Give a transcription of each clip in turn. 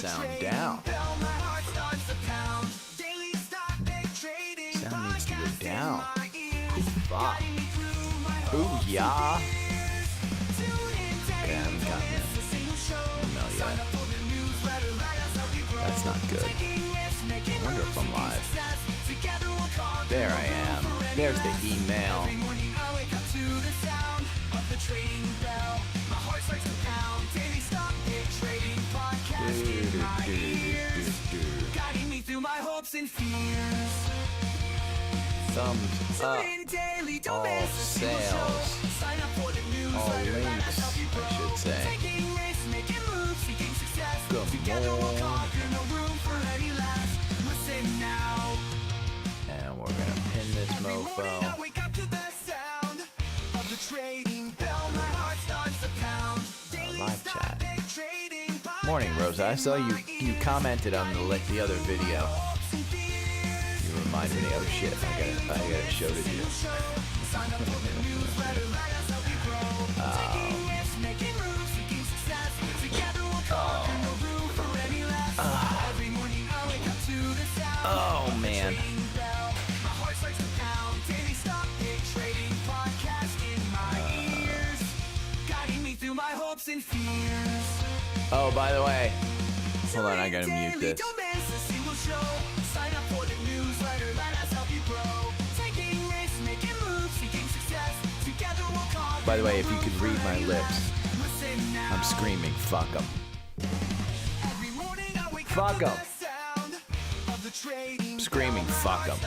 sound down. Sound needs to go down. Fuck. Ooh, yeah. Okay, I haven't gotten it. No, yet. That's not good. I wonder if I'm live. There I am. There's the email. Thumbs up. All sales. All links, I should say. Good morning. And we're gonna pin this mofo. Live chat. Morning, Rosa. I saw you commented on the other video. You reminded me. Oh shit! I got a show to do. Oh man. Oh, by the way, hold on, I gotta mute this. By the way, if you could read my lips, I'm screaming, fuck them. Fuck them. Screaming, fuck them.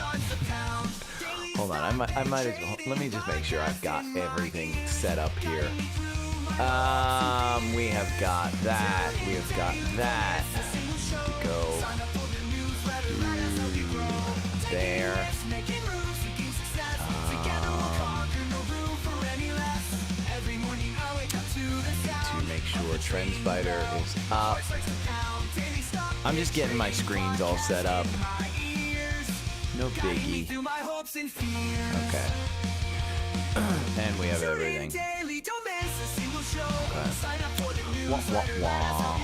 Hold on, I might as well, let me just make sure I've got everything set up here. We have got that. We have got that. To go there. To make sure Trendspider is up. I'm just getting my screens all set up. No biggie. Okay. And we have everything. Wah, wah, wah.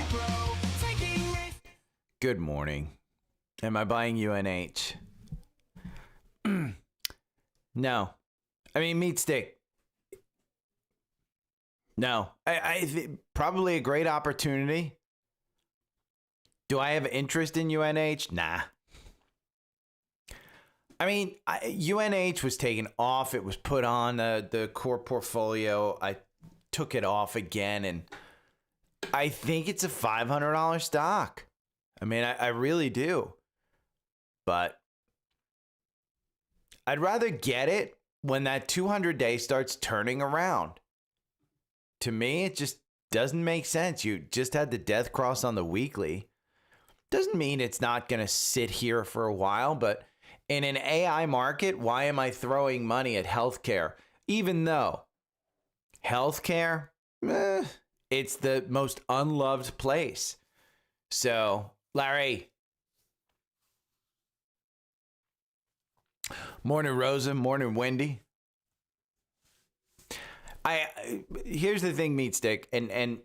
Good morning. Am I buying UNH? No. I mean, meat stick. No. I probably a great opportunity. Do I have interest in UNH? Nah. I mean, UNH was taken off. It was put on the core portfolio. I took it off again, and I think it's a $500 stock. I mean, I really do. But I'd rather get it when that 200-day starts turning around. To me, it just doesn't make sense. You just had the death cross on the weekly. Doesn't mean it's not going to sit here for a while, but in an AI market, why am I throwing money at healthcare? Even though healthcare, it's the most unloved place. So, Larry. Morning, Rosa. Morning, Wendy. Here's the thing, Meat Stick, and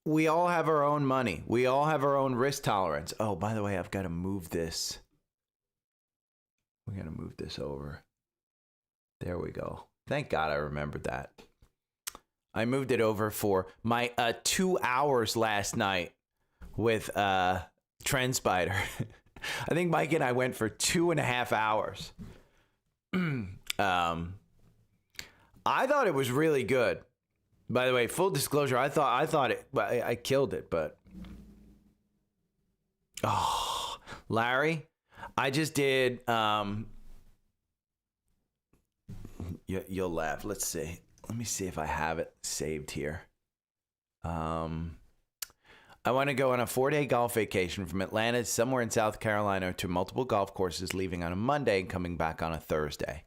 we all have our own money. We all have our own risk tolerance. Oh, by the way, I've got to move this. We got to move this over. There we go. Thank God I remembered that. I moved it over for my 2 hours last night with Trendspider. I think Mike and I went for 2.5 hours. I thought it was really good. By the way, full disclosure, I thought it, I killed it, but oh, Larry, I just did. You'll laugh. Let's see. Let me see if I have it saved here. I want to go on a 4-day golf vacation from Atlanta somewhere in South Carolina to multiple golf courses, leaving on a Monday and coming back on a Thursday.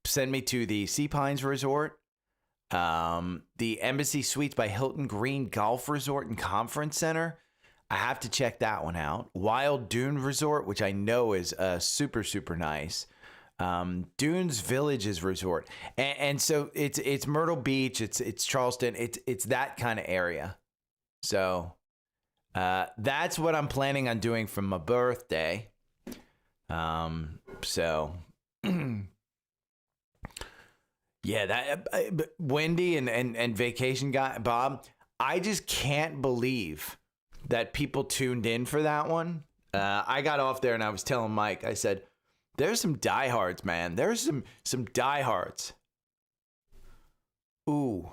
Send me to the Sea Pines Resort, the Embassy Suites by Hilton Green Golf Resort and Conference Center. I have to check that one out. Wild Dune Resort, which I know is super, super nice. Dunes Villages Resort, and so it's Myrtle Beach, it's Charleston, it's that kind of area. So that's what I'm planning on doing for my birthday. So yeah, that Wendy and vacation guy Bob, I just can't believe that people tuned in for that one. I got off there and I was telling Mike, I said, there's some diehards, man. There's some diehards. Ooh.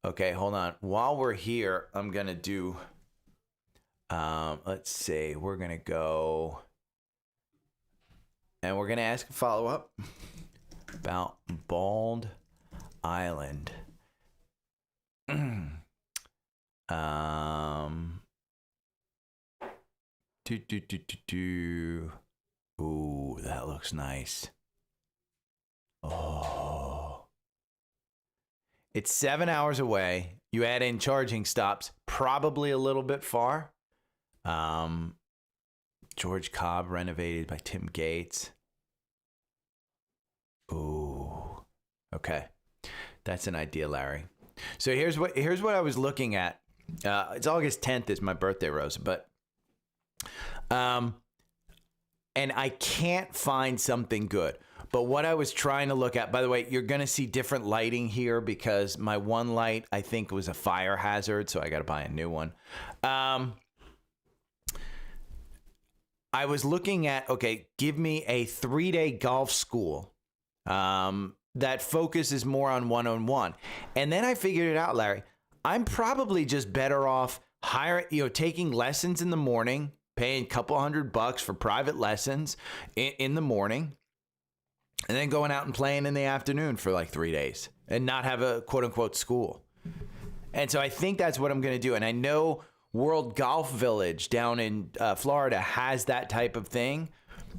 Okay, hold on. While we're here, I'm going to do, let's see, we're going to go, and we're going to ask a follow-up about Bald Island. Ooh, that looks nice. Oh. It's 7 hours away. You add in charging stops, probably a little bit far. George Cobb renovated by Tim Gates. Ooh. Okay. That's an idea, Larry. So here's what I was looking at. It's August 10th is my birthday, Rosa, but and I can't find something good. But what I was trying to look at, by the way, you're going to see different lighting here because my one light, I think, was a fire hazard, so I got to buy a new one. I was looking at, okay, give me a 3-day golf school that focuses more on one-on-one. And then I figured it out, Larry. I'm probably just better off taking lessons in the morning, paying a couple $100 for private lessons in the morning, and then going out and playing in the afternoon for like 3 days and not have a quote unquote school. And so I think that's what I'm going to do. And I know World Golf Village down in Florida has that type of thing,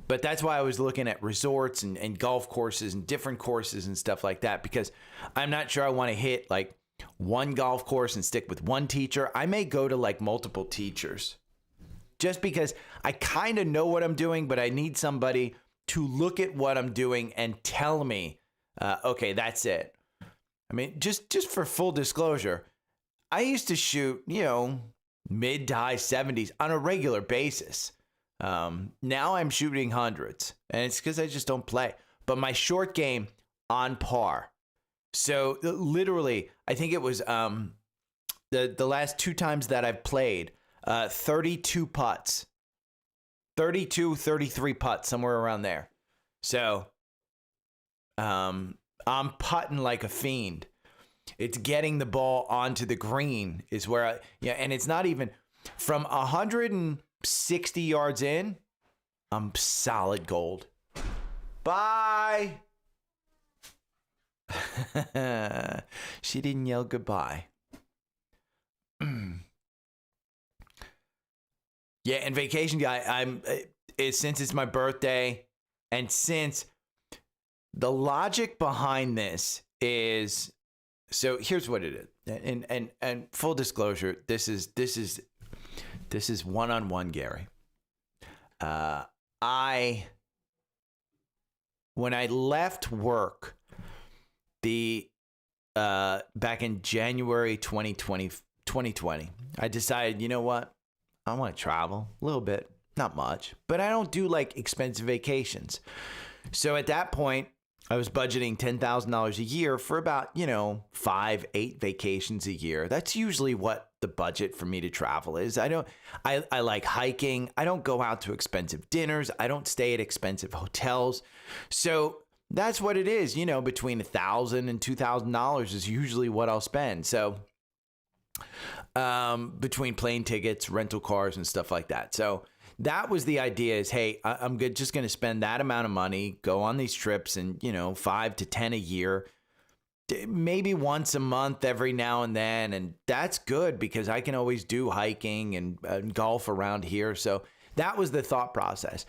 but that's why I was looking at resorts and golf courses and different courses and stuff like that, because I'm not sure I want to hit like one golf course and stick with one teacher. I may go to like multiple teachers just because I kind of know what I'm doing, but I need somebody to look at what I'm doing and tell me, okay, that's it. I mean, just for full disclosure, I used to shoot, mid to high 70s on a regular basis. Now I'm shooting hundreds, and it's because I just don't play. But my short game on par. So literally, I think it was the last 2 times that I've played, 32 putts. 32, 33 putts, somewhere around there. So I'm putting like a fiend. It's getting the ball onto the green is where and it's not even from 160 yards in, I'm solid gold. Bye. She didn't yell goodbye. Yeah, and vacation guy, since it's my birthday, and since the logic behind this is, so here's what it is, and full disclosure, this is one-on-one, Gary. When I left work back in January 2020, I decided, you know what? I want to travel a little bit, not much, but I don't do like expensive vacations. So at that point, I was budgeting $10,000 a year for about, 5-8 vacations a year. That's usually what the budget for me to travel is. I like hiking. I don't go out to expensive dinners. I don't stay at expensive hotels. So that's what it is, between $1,000 and $2,000 is usually what I'll spend. So between plane tickets, rental cars, and stuff like that. So that was the idea is, hey, I'm just going to spend that amount of money, go on these trips, and, 5 to 10 a year, maybe once a month every now and then. And that's good because I can always do hiking and golf around here. So that was the thought process.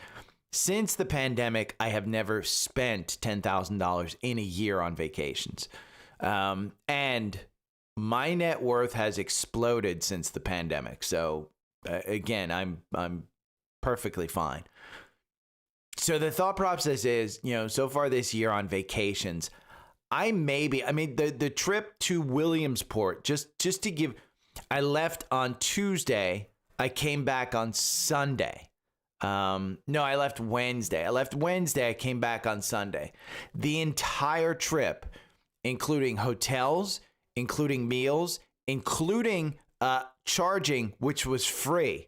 Since the pandemic, I have never spent $10,000 in a year on vacations. And my net worth has exploded since the pandemic. So again, I'm perfectly fine. So the thought process is, so far this year on vacations, the trip to Williamsport, just to give, I left on Tuesday. I came back on Sunday. No, I left Wednesday. I came back on Sunday. The entire trip, including hotels, including meals, including charging, which was free.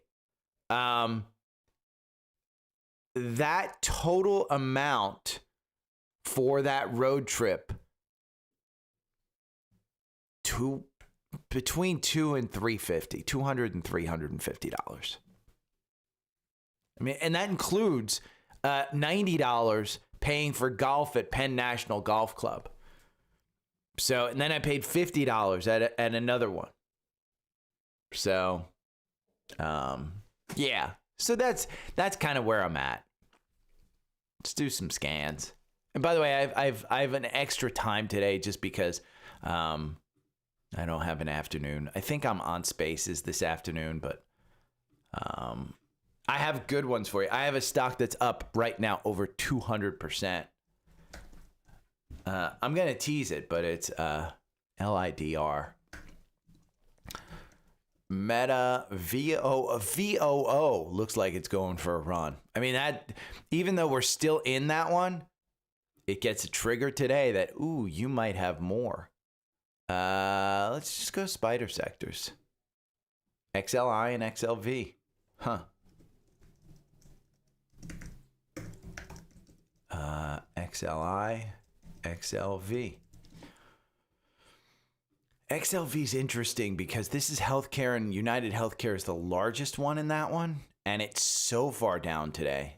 That total amount for that road trip between $200 and $350. I mean, and that includes $90 paying for golf at Penn National Golf Club. So, and then I paid $50 at another one. So, yeah. So that's kind of where I'm at. Let's do some scans. And by the way, I have an extra time today just because I don't have an afternoon. I think I'm on Spaces this afternoon, but I have good ones for you. I have a stock that's up right now over 200%. I'm going to tease it, but it's LIDR. Meta VOO looks like it's going for a run. I mean, that, even though we're still in that one, it gets a trigger today that, ooh, you might have more. Let's just go spider sectors. XLI and XLV. Huh. XLI, XLV. XLV is interesting because this is healthcare, and United Healthcare is the largest one in that one, and it's so far down today.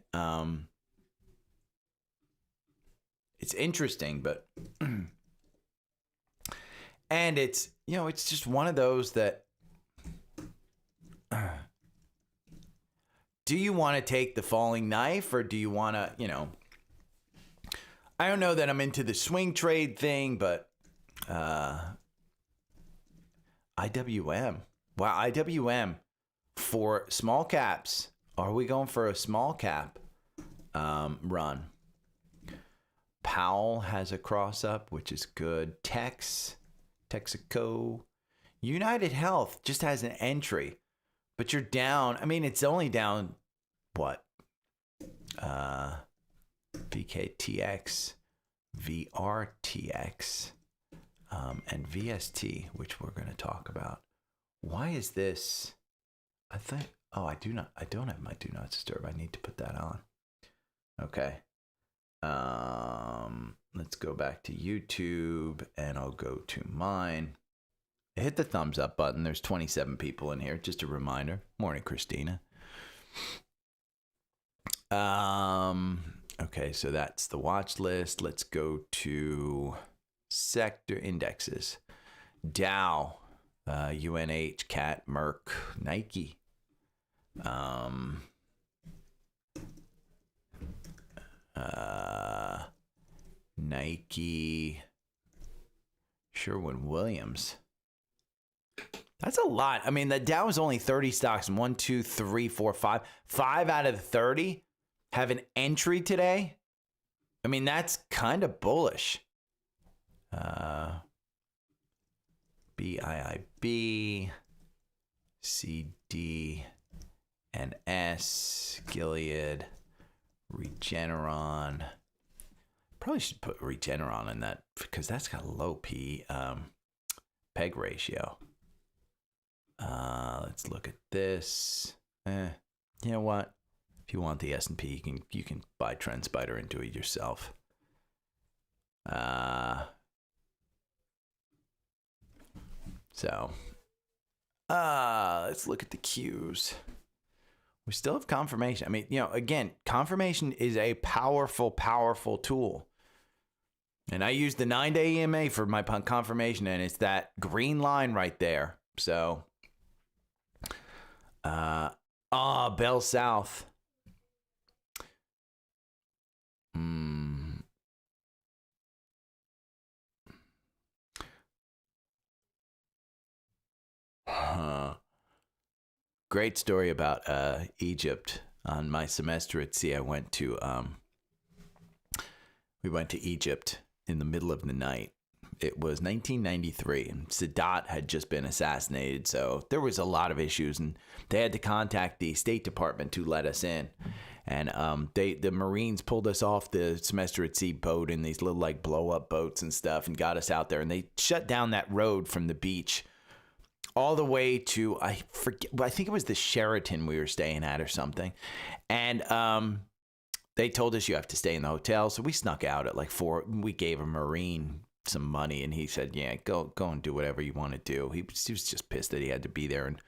It's interesting, but and it's, it's just one of those that do you want to take the falling knife, or do you want to, I don't know that I'm into the swing trade thing, but IWM. Wow, IWM for small caps. Are we going for a small cap run? Powell has a cross up, which is good. Texaco. United Health just has an entry, but you're down. I mean, it's only down, what? VKTX, VRTX, and VST, which we're going to talk about. Why is this? I don't have my do not disturb. I need to put that on. Okay. Let's go back to YouTube, and I'll go to mine. Hit the thumbs up button. There's 27 people in here. Just a reminder. Morning, Christina. Okay, so that's the watch list. Let's go to sector indexes. Dow, UNH, Cat, Merck, Nike. Nike, Sherwin-Williams. That's a lot. I mean, the Dow is only 30 stocks, and 1, 2, 3, 4, 5. 5 out of the 30 have an entry today. I mean, that's kind of bullish. BIIB, CD, and S, Gilead, Regeneron. Probably should put Regeneron in that because that's got a low P PEG ratio. Let's look at this. You know what? If you want the S&P, you can buy Trendspider and do it yourself. Let's look at the Qs. We still have confirmation. I mean, again, confirmation is a powerful, powerful tool. And I use the 9-day EMA for my confirmation, and it's that green line right there. So, Bell South. Great story about Egypt. On my semester at sea, I went to We went to Egypt in the middle of the night. It was 1993, and Sadat had just been assassinated, so there was a lot of issues, and they had to contact the State Department to let us in. And the Marines pulled us off the Semester at Sea boat in these little like blow up boats and stuff, and got us out there. And they shut down that road from the beach all the way to I think it was the Sheraton we were staying at or something. And they told us you have to stay in the hotel, so we snuck out at like 4. We gave a Marine some money, and he said, "Yeah, go and do whatever you want to do." He was just pissed that he had to be there, and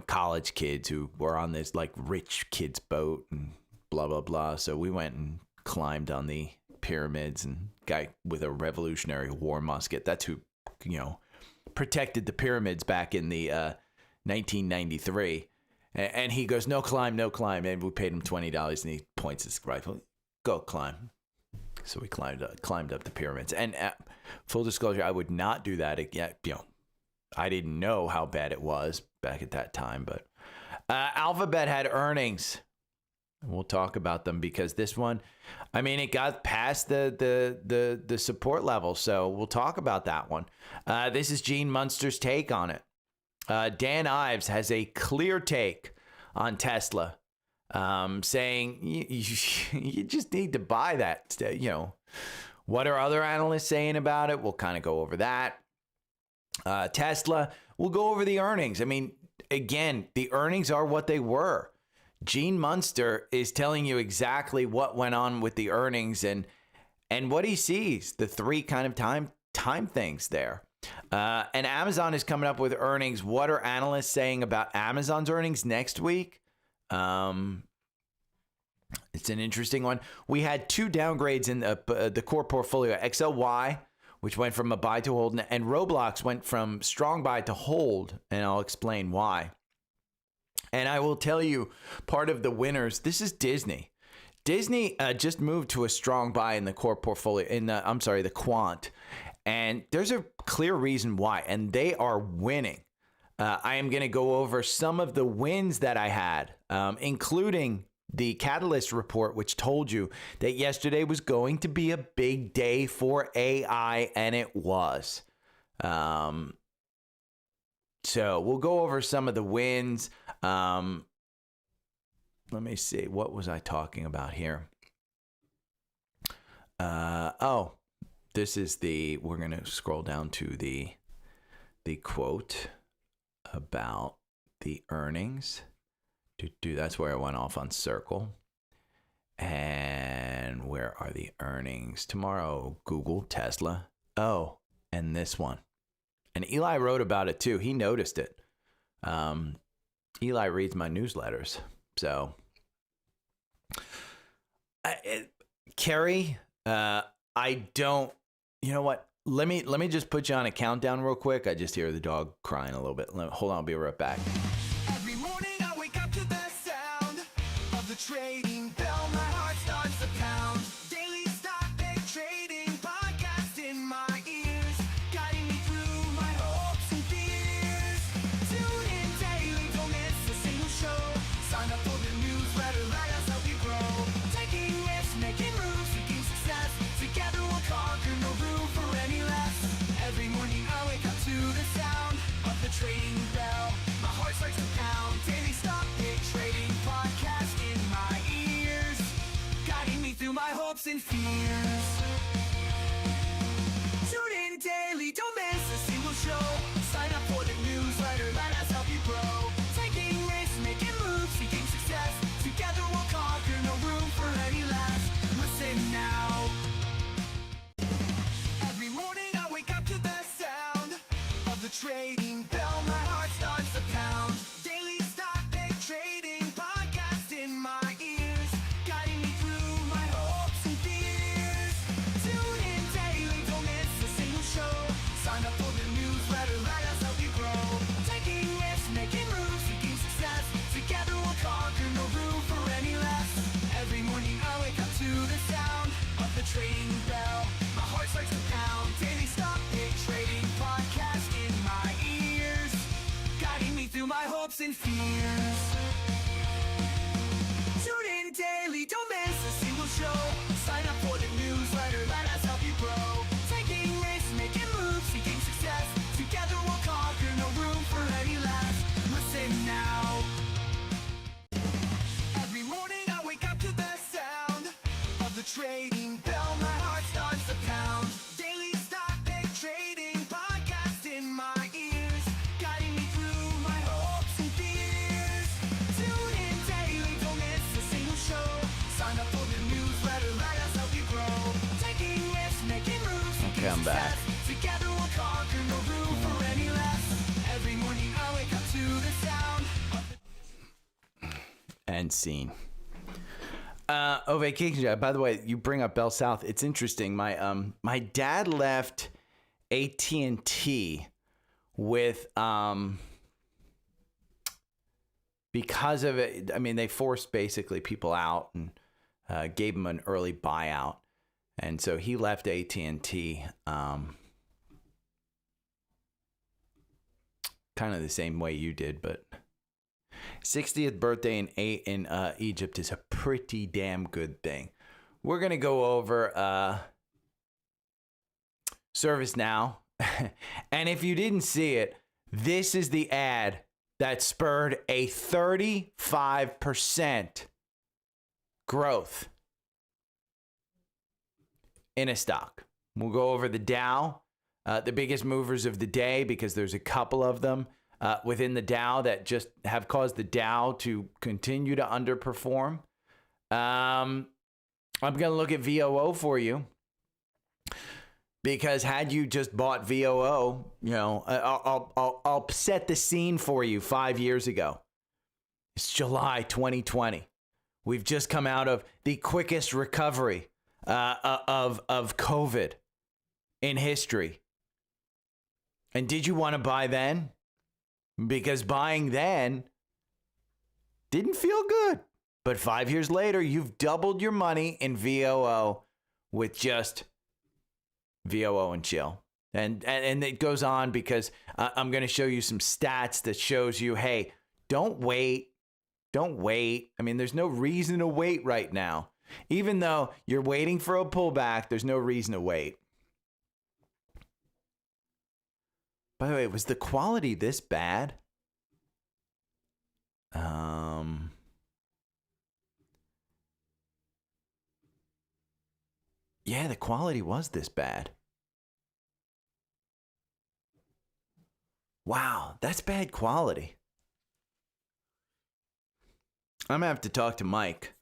college kids who were on this like rich kids boat and blah blah blah. So we went and climbed on the pyramids, and guy with a Revolutionary War musket, that's who protected the pyramids back in the 1993. And he goes, no climb, and we paid him $20, and he points his rifle, go climb. So we climbed up the pyramids. And full disclosure, I would not do that again. I didn't know how bad it was back at that time. But Alphabet had earnings. We'll talk about them because this one, it got past the support level. So we'll talk about that one. This is Gene Munster's take on it. Dan Ives has a clear take on Tesla. Saying you just need to buy that. What are other analysts saying about it? We'll kind of go over that. Tesla, we'll go over the earnings. Again, the earnings are what they were. Gene Munster is telling you exactly what went on with the earnings and what he sees, the 3 kind of time things there. And Amazon is coming up with earnings. What are analysts saying about Amazon's earnings next week? It's an interesting one. We had 2 downgrades in the core portfolio. XLY, which went from a buy to hold, and Roblox went from strong buy to hold, and I'll explain why. And I will tell you, part of the winners, this is Disney. Disney just moved to a strong buy in the core portfolio, the quant, and there's a clear reason why, and they are winning. I am going to go over some of the wins that I had, including the Catalyst report, which told you that yesterday was going to be a big day for AI, and it was. So we'll go over some of the wins. Let me see. What was I talking about here? This is we're going to scroll down to the quote about the earnings. That's where I went off on Circle. And where are the earnings tomorrow? Google, Tesla. Oh, and this one. And Eli wrote about it too. He noticed it. Eli reads my newsletters. So, Kerry, I don't. You know what? Let me just put you on a countdown real quick. I just hear the dog crying a little bit. Hold on, I'll be right back. Every morning I wake up to the sound of the trading bell. My heart starts to pound. Daily stock pick trading podcast in my ears, guiding me through my hopes and fears. Tune in daily, don't miss a single show. Sign up for the newsletter, let us help you grow. Taking risks, making moves, seeking success. Together we'll conquer, no room for any less. Every morning I wake up to the sound of the trading bell. My heart starts to pound. Daily stock pick trading podcast in my ears, guiding me through my hopes and fears. Tune in daily, don't miss a single show. Sign up for the newsletter, let us help you grow. Taking risks, making moves, seeking success. Together we'll conquer, no room for any less. Listen now. Every morning I wake up to the sound of the trading bell. My heart starts to pound. Daily stock pick trading podcast in my ears, guiding me through my hopes and fears. Tune in daily, don't miss a single show. Sign up for the newsletter, let us help you grow. Taking risks, making moves, seeking success. Together we'll conquer, no room for any less. Every morning I wake up to the sound of the trading bell. My heart starts to pound. Daily stock pick trading podcast in my ears, guiding me through my hopes and fears. Tune in daily, don't miss a single show. Sign up for the news. trading bell, my heart starts to pound. Daily stock pick trading podcast in my ears, guiding me through my hopes and fears. Tune in daily, don't miss a single show. Sign up for the newsletter, let us help you grow. Taking risks, making moves, Okay, I'm back. together we'll conquer, no room for any less. Every morning I wake up to the sound of And scene. Vacation. By the way, you bring up Bell South. It's interesting. My dad left AT&T with because of it. I mean, they forced basically people out and gave him an early buyout, and so he left AT&T. Kind of the same way you did, but 60th birthday in Egypt is a pretty damn good thing. We're going to go over ServiceNow. And if you didn't see it, this is the ad that spurred a 35% growth in a stock. We'll go over the Dow, the biggest movers of the day, because there's a couple of them within the Dow that just have caused the Dow to continue to underperform. I'm going to look at VOO for you, because had you just bought VOO, you know, I'll set the scene for you 5 years ago. It's July 2020. We've just come out of the quickest recovery of COVID in history. And did you want to buy then? Because buying then didn't feel good. But 5 years later, you've doubled your money in VOO with just VOO and chill. And it goes on, because I'm going to show you some stats that shows you, hey, don't wait. Don't wait. I mean, there's no reason to wait right now. Even though you're waiting for a pullback, there's no reason to wait. By the way, was the quality this bad? Yeah, the quality was this bad. Wow, that's bad quality. I'm gonna have to talk to Mike.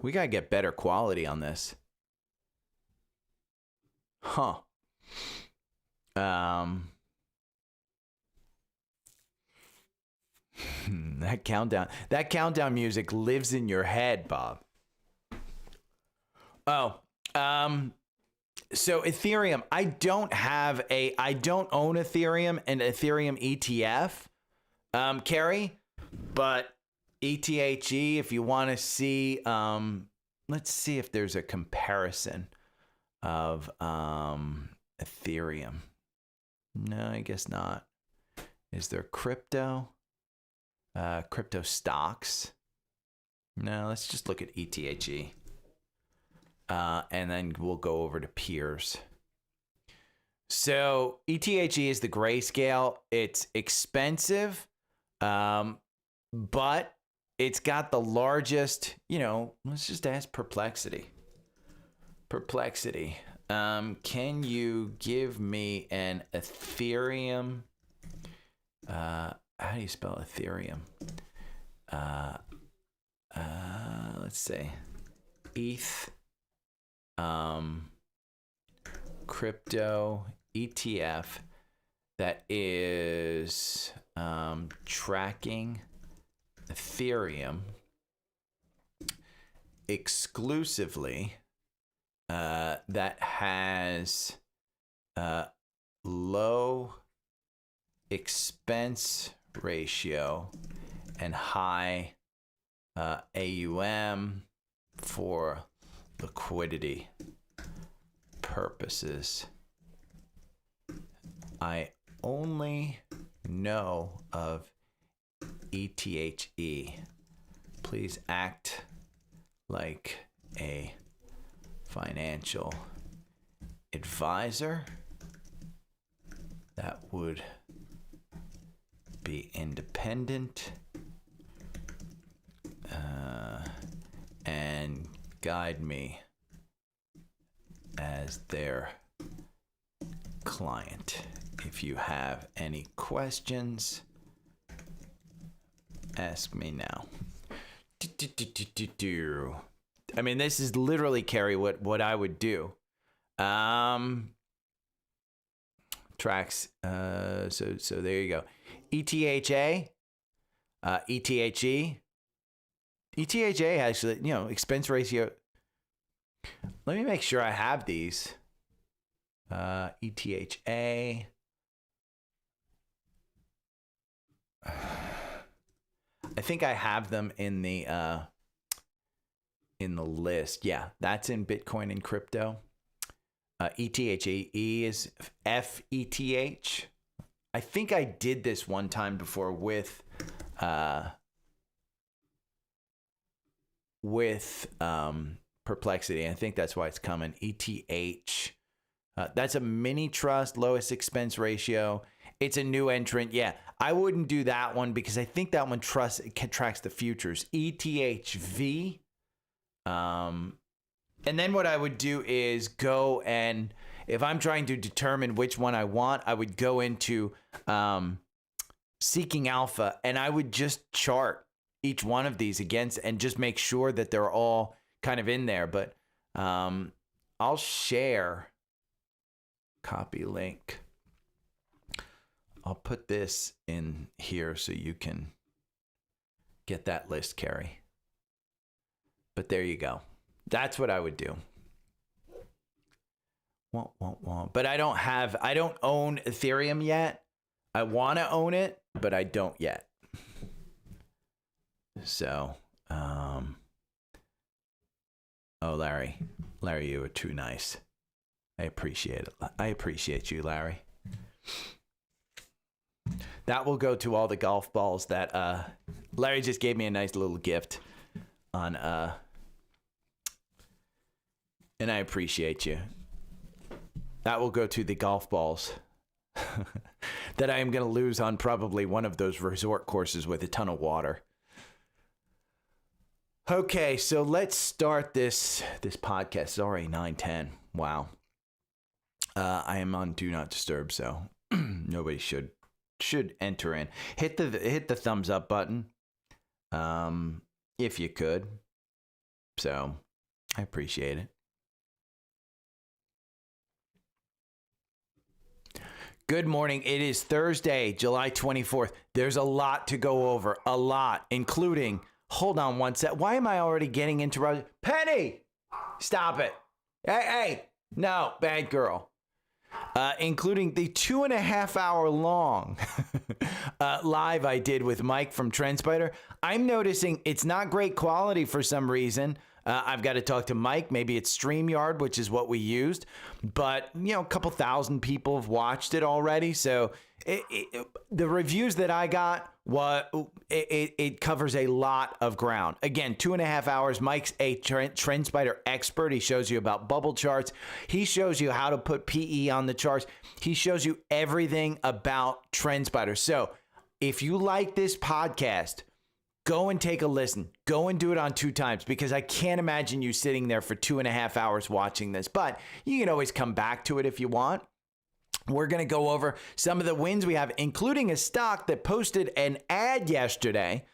We gotta get better quality on this. Huh. That countdown music lives in your head, Bob. Oh, so Ethereum, I don't own Ethereum and Ethereum ETF, Carrie, but ETHE, if you want to see, let's see if there's a comparison of Ethereum. No, I guess not. Is there crypto stocks? No, let's just look at ETHE. And then we'll go over to peers. So ETHE is the grayscale. It's expensive, but it's got the largest, let's just ask Perplexity. Can you give me an Ethereum? How do you spell Ethereum? Let's say ETH, crypto ETF that is tracking Ethereum exclusively, that has low expense ratio and high AUM for liquidity purposes. I only know of ETHE. Please act like a financial advisor. That would be independent. guide me as their client. If you have any questions, ask me now. I mean, this is literally, Carrie, what I would do. Tracks. So there you go. ETHA, ETHE. ETHA actually, expense ratio. Let me make sure I have these. ETHA. I think I have them in the list. Yeah, that's in Bitcoin and crypto. ETHE is FETH. I think I did this one time before with Perplexity. I think that's why it's coming. ETH. That's a mini trust, lowest expense ratio. It's a new entrant. Yeah, I wouldn't do that one because I think that one tracks the futures. ETHV. And then what I would do is go and, if I'm trying to determine which one I want, I would go into Seeking Alpha, and I would just chart each one of these against and just make sure that they're all kind of in there. But I'll share, copy link. I'll put this in here so you can get that list, Carrie. But there you go. That's what I would do. But I don't own Ethereum yet. I want to own it, but I don't yet. So, oh, Larry, you are too nice. I appreciate it. I appreciate you, Larry. That will go to all the golf balls that Larry just gave me a nice little gift on and I appreciate you. That will go to the golf balls that I am going to lose on probably one of those resort courses with a ton of water. Okay, so let's start this podcast. It's already 9:10. Wow. I am on Do Not Disturb, so nobody should enter in. Hit the thumbs up button, if you could. So I appreciate it. Good morning. It is Thursday, July 24th. There's a lot to go over, a lot, including, hold on one sec. Why am I already getting interrupted? Penny, stop it. Hey, no, bad girl. Including the 2.5 hour long live I did with Mike from Trendspider. I'm noticing it's not great quality for some reason. I've got to talk to Mike. Maybe it's StreamYard, which is what we used. But, a couple thousand people have watched it already. So the reviews that I got, it covers a lot of ground. Again, 2.5 hours. Mike's a Trendspider expert. He shows you about bubble charts. He shows you how to put PE on the charts. He shows you everything about Trendspider. So if you like this podcast, go and take a listen. Go and do it on 2 times because I can't imagine you sitting there for 2.5 hours watching this. But you can always come back to it if you want. We're going to go over some of the wins we have, including a stock that posted an ad yesterday,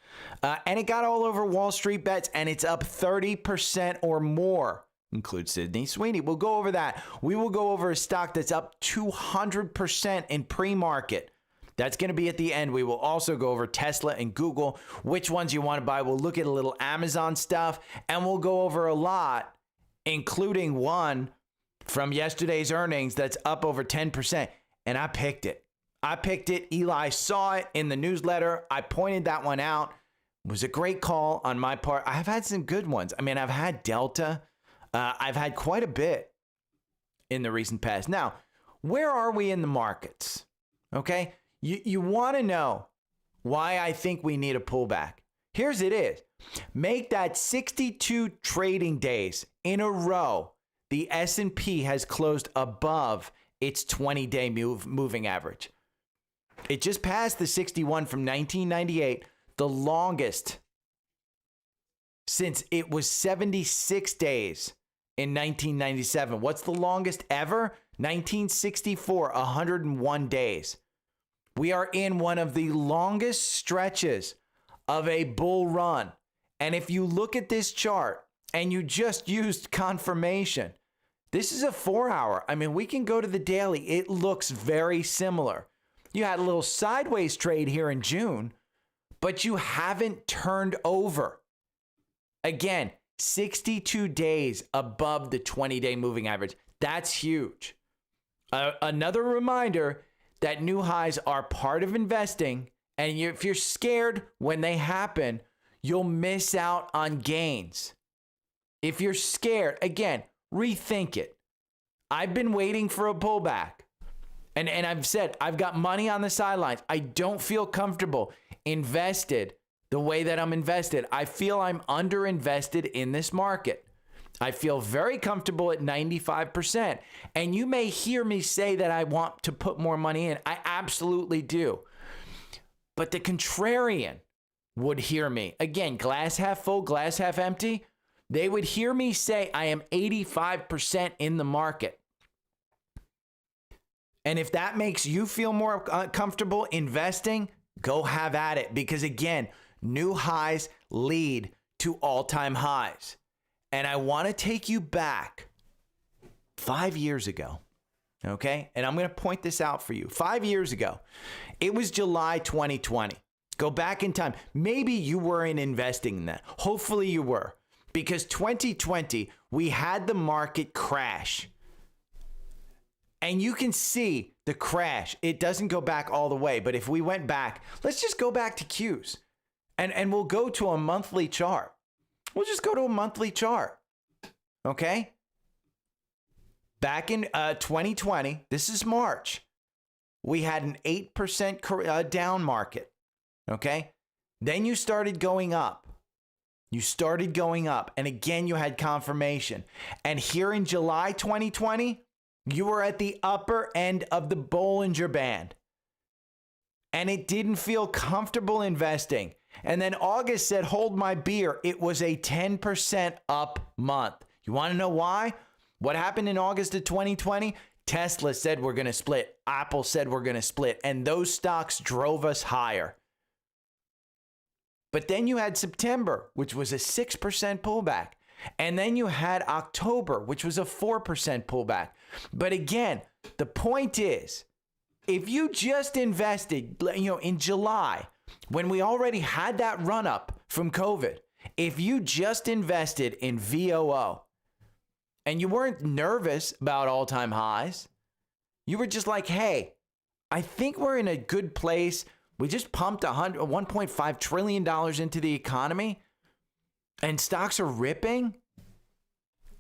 and it got all over Wall Street Bets, and it's up 30% or more. Includes Sydney Sweeney. We'll go over that. We will go over a stock that's up 200% in pre-market. That's going to be at the end. We will also go over Tesla and Google, which ones you want to buy. We'll look at a little Amazon stuff, and we'll go over a lot, including one from yesterday's earnings that's up over 10%. And I picked it. Eli saw it in the newsletter. I pointed that one out. It was a great call on my part. I've had some good ones. I mean, I've had Delta. I've had quite a bit in the recent past. Now, where are we in the markets? Okay. You want to know why I think we need a pullback. Here's it is. Make that 62 trading days in a row. The S&P has closed above its 20-day moving average. It just passed the 61 from 1998, the longest since it was 76 days in 1997. What's the longest ever? 1964, 101 days. We are in one of the longest stretches of a bull run. And if you look at this chart and you just used confirmation, this is a 4-hour. I mean, we can go to the daily. It looks very similar. You had a little sideways trade here in June, but you haven't turned over. Again, 62 days above the 20-day moving average. That's huge. Another reminder that new highs are part of investing, and if you're scared when they happen, you'll miss out on gains. If you're scared, again, rethink it. I've been waiting for a pullback. And I've said, I've got money on the sidelines. I don't feel comfortable invested the way that I'm invested. I feel I'm underinvested in this market. I feel very comfortable at 95%. And you may hear me say that I want to put more money in. I absolutely do. But the contrarian would hear me. Again, glass half full, glass half empty. They would hear me say I am 85% in the market. And if that makes you feel more comfortable investing, go have at it. Because again, new highs lead to all-time highs. And I want to take you back 5 years ago. Okay? And I'm going to point this out for you. 5 years ago, it was July 2020. Go back in time. Maybe you weren't investing in that. Hopefully you were. Because 2020, we had the market crash. And you can see the crash. It doesn't go back all the way. But if we went back, let's just go back to Qs. And we'll go to a monthly chart. We'll just go to a monthly chart. Okay? Back in 2020, this is March, we had an 8% down market. Okay? Then you started going up. You started going up. And again, you had confirmation. And here in July 2020, you were at the upper end of the Bollinger Band. And it didn't feel comfortable investing. And then August said, hold my beer. It was a 10% up month. You want to know why? What happened in August of 2020? Tesla said we're going to split. Apple said we're going to split. And those stocks drove us higher. But then you had September, which was a 6% pullback. And then you had October, which was a 4% pullback. But again, the point is, if you just invested, in July, when we already had that run up from COVID, if you just invested in VOO and you weren't nervous about all-time highs, you were just like, hey, I think we're in a good place. We just pumped $1.5 trillion into the economy and stocks are ripping.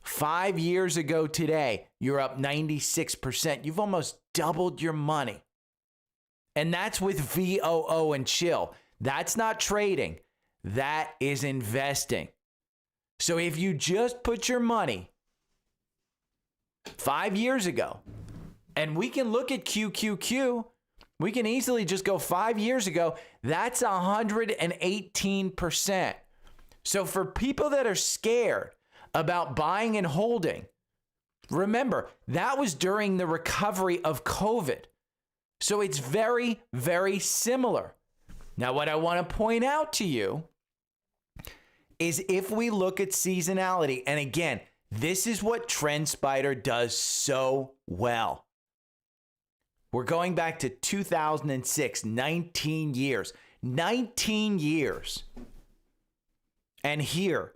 5 years ago today, you're up 96%. You've almost doubled your money. And that's with VOO and chill. That's not trading. That is investing. So if you just put your money 5 years ago, and we can look at QQQ, we can easily just go 5 years ago, that's 118%. So for people that are scared about buying and holding, remember, that was during the recovery of COVID. So it's very, very similar. Now, what I want to point out to you is if we look at seasonality, and again, this is what Trendspider does so well. We're going back to 2006, 19 years. 19 years. And here,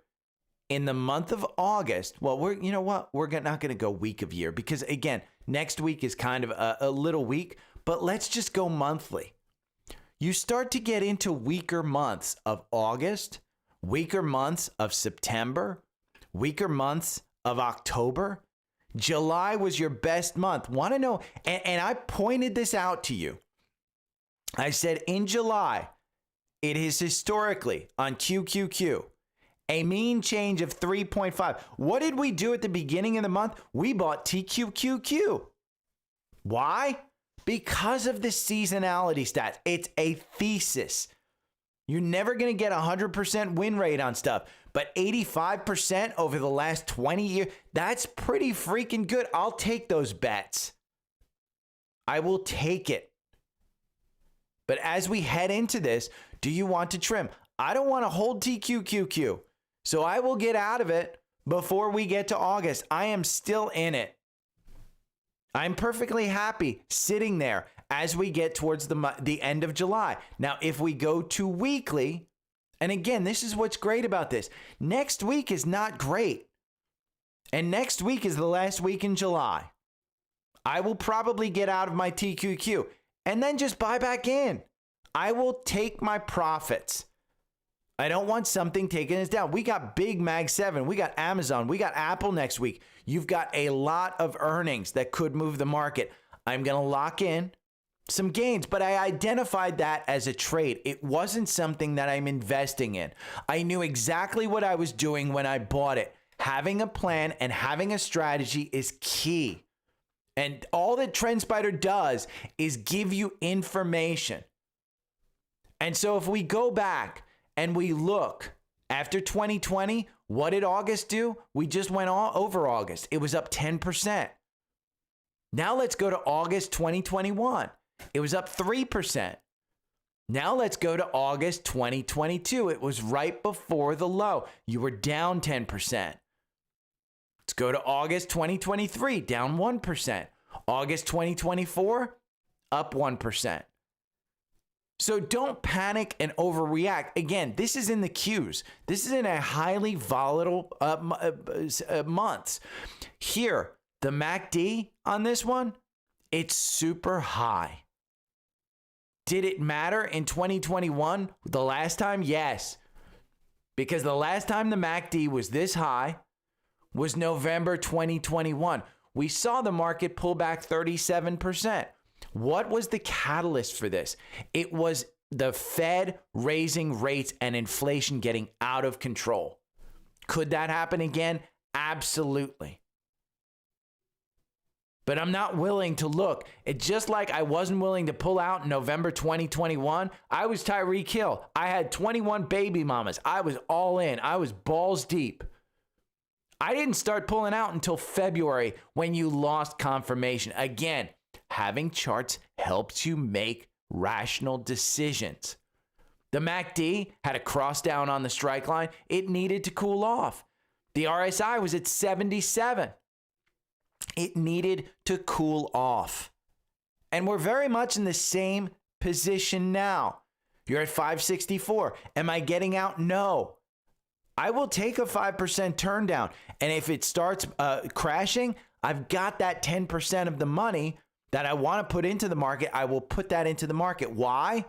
in the month of August, well, we're not going to go week of year because, again, next week is kind of a little weak, but let's just go monthly. You start to get into weaker months of August, weaker months of September, weaker months of October. July was your best month. Want to know? And I pointed this out to you. I said in July, it is historically on QQQ a mean change of 3.5. What did we do at the beginning of the month? We bought TQQQ. Why? Because of the seasonality stats. It's a thesis. You're never going to get 100% win rate on stuff. But 85% over the last 20 years, that's pretty freaking good. I'll take those bets. I will take it. But as we head into this, do you want to trim? I don't want to hold TQQQ. So I will get out of it before we get to August. I am still in it. I'm perfectly happy sitting there as we get towards the end of July. Now, if we go to weekly, and again, this is what's great about this. Next week is not great. And next week is the last week in July. I will probably get out of my TQQ and then just buy back in. I will take my profits. I don't want something taking us down. We got Big Mag 7. We got Amazon. We got Apple next week. You've got a lot of earnings that could move the market. I'm going to lock in some gains, but I identified that as a trade. It wasn't something that I'm investing in. I knew exactly what I was doing when I bought it. Having a plan and having a strategy is key. And all that Trendspider does is give you information. And so if we go back and we look after 2020, what did August do? We just went over August. It was up 10%. Now let's go to August 2021. It was up 3%. Now let's go to August 2022. It was right before the low. You were down 10%. Let's go to August 2023, down 1%. August 2024, up 1%. So don't panic and overreact. Again, this is in the Qs. This is in a highly volatile months. Here, the MACD on this one, it's super high. Did it matter in 2021? The last time? Yes. Because the last time the MACD was this high was November 2021. We saw the market pull back 37%. What was the catalyst for this? It was the Fed raising rates and inflation getting out of control. Could that happen again? Absolutely. But I'm not willing to look. It's just like I wasn't willing to pull out in November 2021. I was Tyreek Hill. I had 21 baby mamas. I was all in. I was balls deep. I didn't start pulling out until February when you lost confirmation. Again, having charts helps you make rational decisions. The MACD had a cross down on the strike line. It needed to cool off. The RSI was at 77. It needed to cool off. And we're very much in the same position now. You're at 564. Am I getting out? No. I will take a 5% turn down. And if it starts crashing, I've got that 10% of the money that I want to put into the market. I will put that into the market. Why?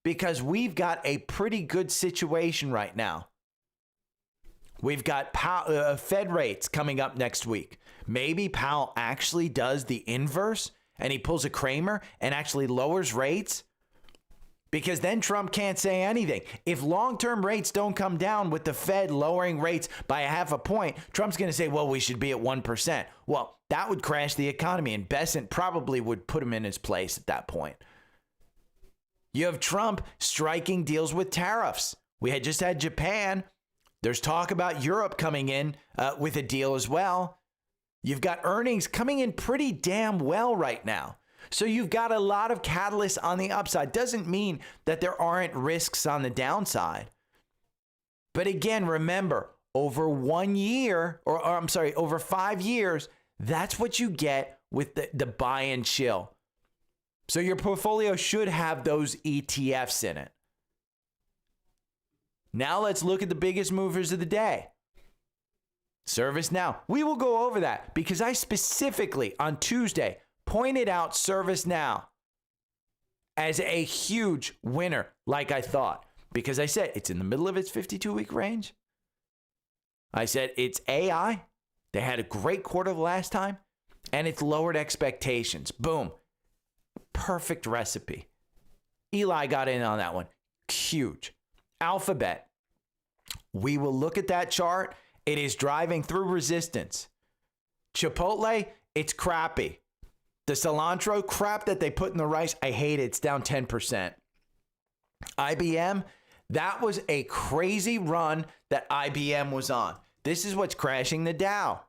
Because we've got a pretty good situation right now. We've got Fed rates coming up next week. Maybe Powell actually does the inverse and he pulls a Kramer and actually lowers rates. Because then Trump can't say anything. If long-term rates don't come down with the Fed lowering rates by a half a point, Trump's going to say, well, we should be at 1%. Well, that would crash the economy, and Bessent probably would put him in his place at that point. You have Trump striking deals with tariffs. We had just had Japan. There's talk about Europe coming in with a deal as well. You've got earnings coming in pretty damn well right now. So you've got a lot of catalysts on the upside. Doesn't mean that there aren't risks on the downside. But again, remember, over 1 year, or I'm sorry, over 5 years, that's what you get with the buy and chill. So your portfolio should have those ETFs in it. Now let's look at the biggest movers of the day. ServiceNow. We will go over that because I specifically on Tuesday pointed out ServiceNow as a huge winner, like I thought, because I said it's in the middle of its 52-week range. I said it's AI. They had a great quarter the last time, and it's lowered expectations. Boom. Perfect recipe. Eli got in on that one. Huge. Alphabet. We will look at that chart. It is driving through resistance. Chipotle, it's crappy. The cilantro crap that they put in the rice, I hate it. It's down 10%. IBM, That was a crazy run that IBM was on. This is what's crashing the Dow.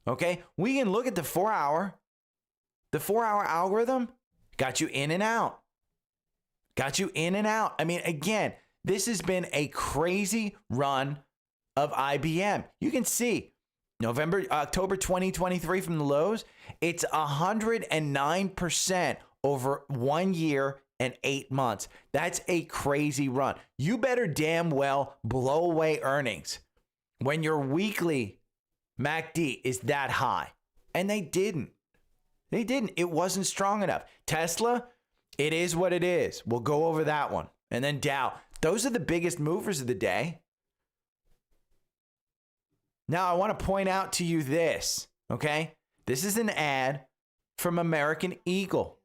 Okay, we can look at the 4-hour. The 4-hour algorithm got you in and out. Got you in and out. I mean, again, this has been a crazy run of IBM. You can see October 2023 from the lows, it's 109% over 1 year and 8 months. That's a crazy run. You better damn well blow away earnings when your weekly MACD is that high. And they didn't. They didn't. It wasn't strong enough. Tesla, it is what it is. We'll go over that one. And then Dow. Those are the biggest movers of the day. Now, I want to point out to you this, okay? This is an ad from American Eagle.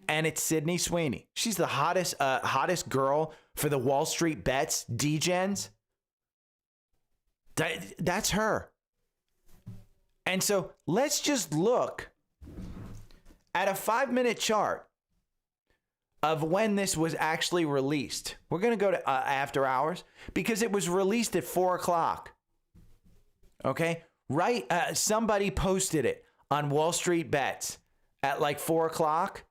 And it's Sydney Sweeney. She's the hottest girl for the Wall Street Bets, DGens. That's her. And so let's just look at a 5-minute chart of when this was actually released. We're going to go to after hours because it was released at 4 o'clock. Okay, right? Somebody posted it on Wall Street Bets at like 4 o'clock.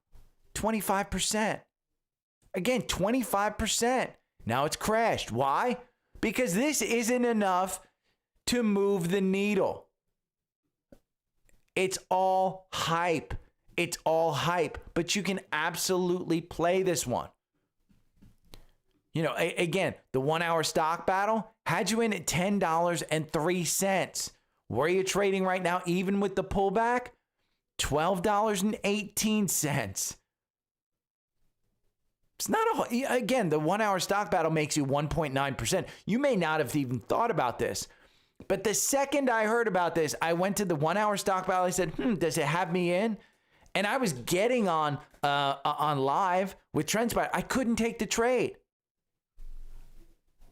25%. Again, 25%. Now it's crashed. Why? Because this isn't enough to move the needle. It's all hype. It's all hype. But you can absolutely play this one. You know, again, the 1-hour stock battle had you in at $10.03. Where are you trading right now, even with the pullback? $12.18. It's not again, the 1-hour stock battle makes you 1.9%. You may not have even thought about this. But the second I heard about this, I went to the 1-hour stock battle. I said, does it have me in? And I was getting on live with Trendspider. I couldn't take the trade.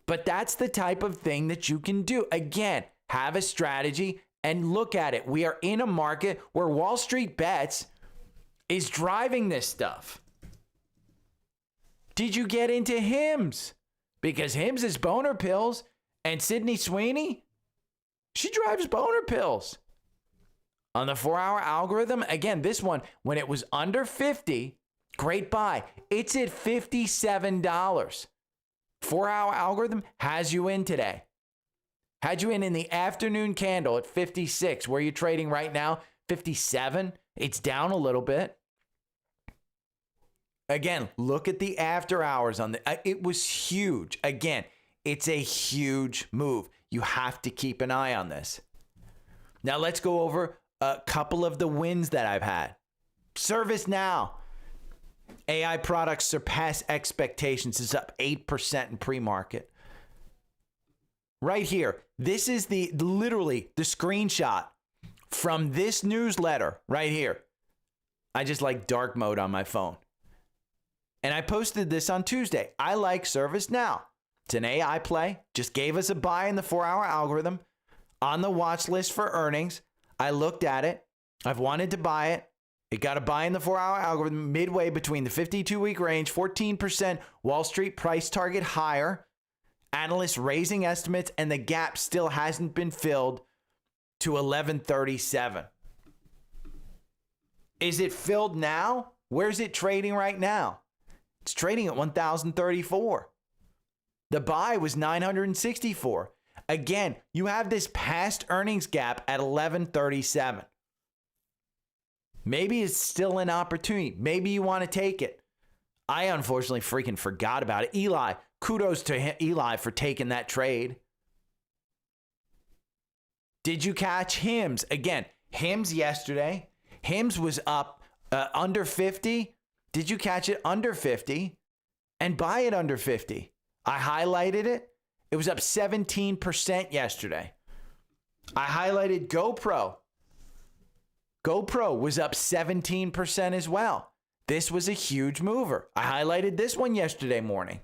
But that's the type of thing that you can do. Again, have a strategy and look at it. We are in a market where Wall Street Bets is driving this stuff. Did you get into HIMS? Because HIMS is boner pills, and Sydney Sweeney, she drives boner pills. On the 4-hour algorithm, again, this one, when it was under 50, great buy. It's at $57. 4-hour algorithm has you in today. Had you in the afternoon candle at 56. Where are you trading right now? 57. It's down a little bit. Again, look at the after hours on the. It was huge. Again, it's a huge move. You have to keep an eye on this. Now let's go over a couple of the wins that I've had. ServiceNow. AI products surpass expectations. It's up 8% in pre-market. Right here. This is literally the screenshot from this newsletter right here. I just like dark mode on my phone. And I posted this on Tuesday. I like ServiceNow. It's an AI play. Just gave us a buy in the 4-hour algorithm on the watch list for earnings. I looked at it. I've wanted to buy it. It got a buy in the 4-hour algorithm midway between the 52-week range, 14% Wall Street price target higher. Analysts raising estimates, and the gap still hasn't been filled to 1137. Is it filled now? Where's it trading right now? It's trading at 1,034. The buy was 964. Again, you have this past earnings gap at 1137. Maybe it's still an opportunity. Maybe you want to take it. I unfortunately freaking forgot about it. Eli, kudos to Eli for taking that trade. Did you catch HIMS? Again, HIMS yesterday. HIMS was up under 50. Did you catch it under 50 and buy it under 50? I highlighted it. It was up 17% yesterday. I highlighted GoPro. GoPro was up 17% as well. This was a huge mover. I highlighted this one yesterday morning.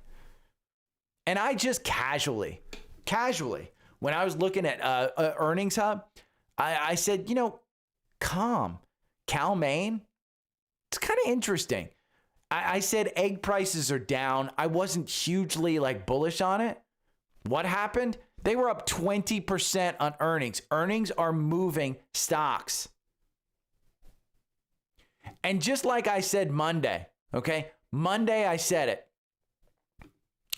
And I just casually, when I was looking at Earnings Hub, I said, Cal Maine, it's kind of interesting. I said egg prices are down. I wasn't hugely like bullish on it. What happened? They were up 20% on earnings. Earnings are moving stocks. And just like I said Monday, okay? Monday I said it.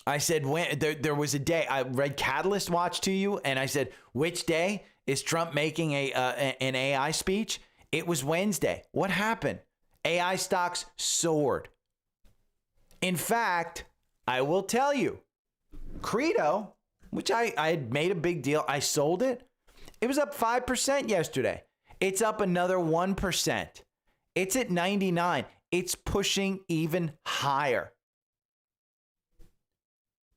I said when there was a day I read Catalyst Watch to you, and I said, which day is Trump making an AI speech? It was Wednesday. What happened? AI stocks soared. In fact, I will tell you, Credo, which I had made a big deal, I sold it. It was up 5% yesterday. It's up another 1%. It's at 99. It's pushing even higher.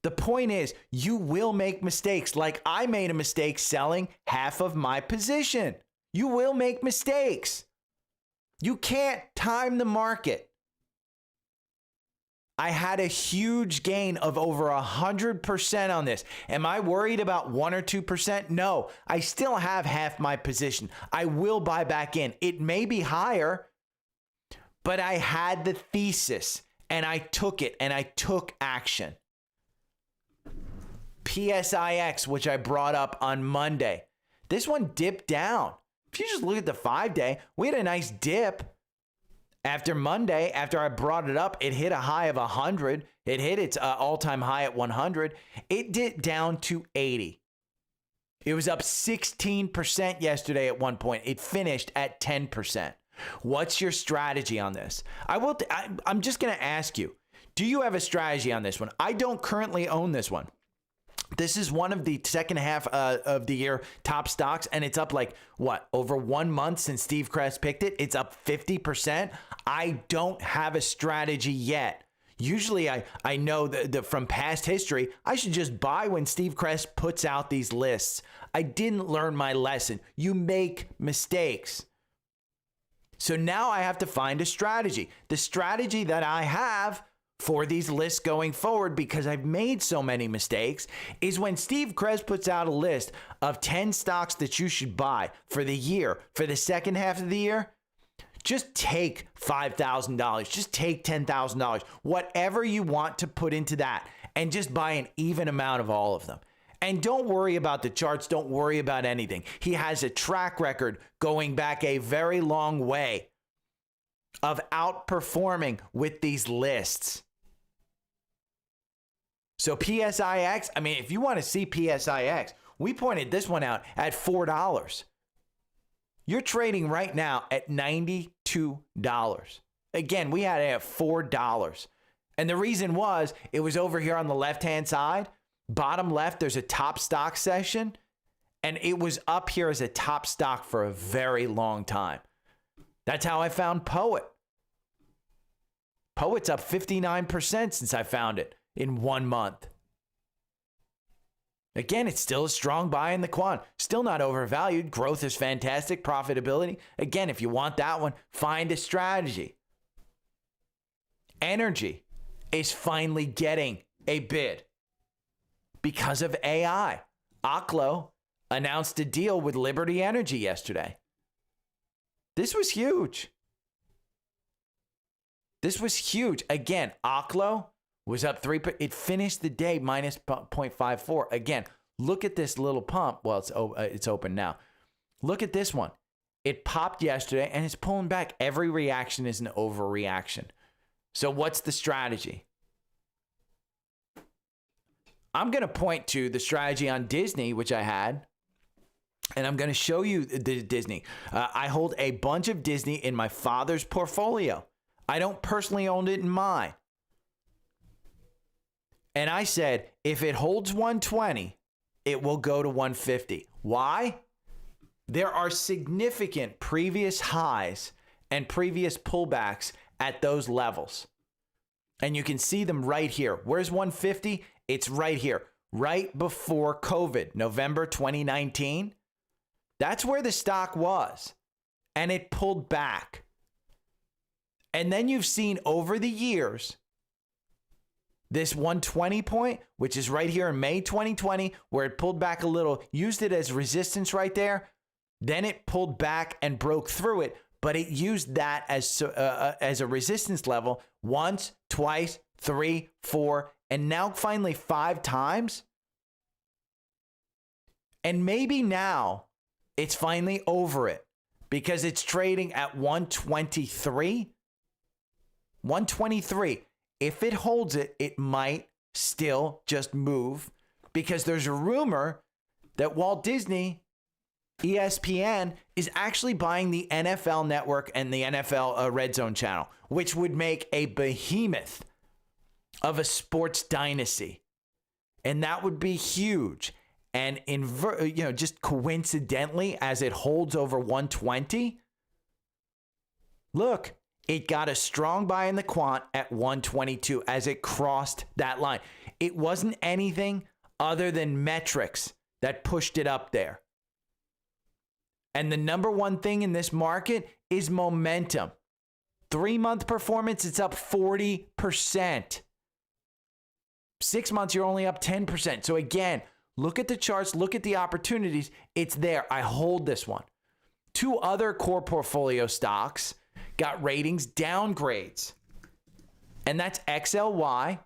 The point is, you will make mistakes. Like I made a mistake selling half of my position. You will make mistakes. You can't time the market. I had a huge gain of over 100% on this. Am I worried about 1 or 2%? No, I still have half my position. I will buy back in. It may be higher, but I had the thesis and I took it and I took action. PSIX, which I brought up on Monday. This one dipped down. If you just look at the 5-day, we had a nice dip. After Monday, after I brought it up, it hit a high of 100. It hit its all-time high at 100. It dipped down to 80. It was up 16% yesterday at one point. It finished at 10%. What's your strategy on this? I'm just going to ask you, do you have a strategy on this one? I don't currently own this one. This is one of the second half of the year top stocks, and it's up like, what, over 1 month since Steve Kress picked it? It's up 50%. I don't have a strategy yet. Usually I know that from past history, I should just buy when Steve Kress puts out these lists. I didn't learn my lesson. You make mistakes. So now I have to find a strategy. The strategy that I have for these lists going forward, because I've made so many mistakes, is when Steve Kress puts out a list of 10 stocks that you should buy for the year, for the second half of the year, just take $5,000, just take $10,000, whatever you want to put into that, and just buy an even amount of all of them. And don't worry about the charts. Don't worry about anything. He has a track record going back a very long way of outperforming with these lists. So PSIX, I mean, if you want to see PSIX, we pointed this one out at $4. You're trading right now at $92. Again, we had it at $4. And the reason was, it was over here on the left-hand side. Bottom left, there's a top stock session. And it was up here as a top stock for a very long time. That's how I found Poet. Poet's up 59% since I found it in 1 month. Again, it's still a strong buy in the quant. Still not overvalued. Growth is fantastic. Profitability. Again, if you want that one, find a strategy. Energy is finally getting a bid because of AI. Oklo announced a deal with Liberty Energy yesterday. This was huge. This was huge. Again, Oklo was up 3. It finished the day minus 0.54. Again, look at this little pump. Well, it's open now. Look at this one. It popped yesterday and it's pulling back. Every reaction is an overreaction. So what's the strategy? I'm going to point to the strategy on Disney, which I had. And I'm going to show you the Disney. I hold a bunch of Disney in my father's portfolio. I don't personally own it in mine. And I said, if it holds 120, it will go to 150. Why? There are significant previous highs and previous pullbacks at those levels. And you can see them right here. Where's 150? It's right here, right before COVID, November 2019. That's where the stock was. And it pulled back. And then you've seen over the years, this 120 point, which is right here in May 2020, where it pulled back a little, used it as resistance right there. Then it pulled back and broke through it, but it used that as a resistance level once, twice, 3, 4, and now finally 5 times. And maybe now it's finally over it because it's trading at 123. 123. If it holds it, it might still just move because there's a rumor that Walt Disney, ESPN, is actually buying the NFL Network and the NFL Red Zone channel, which would make a behemoth of a sports dynasty. And that would be huge. And just coincidentally, as it holds over 120, look, it got a strong buy in the quant at 122 as it crossed that line. It wasn't anything other than metrics that pushed it up there. And the number one thing in this market is momentum. 3-month performance, it's up 40%. 6 months, you're only up 10%. So again, look at the charts, look at the opportunities. It's there. I hold this one. 2 other core portfolio stocks got ratings downgrades. And that's XLY.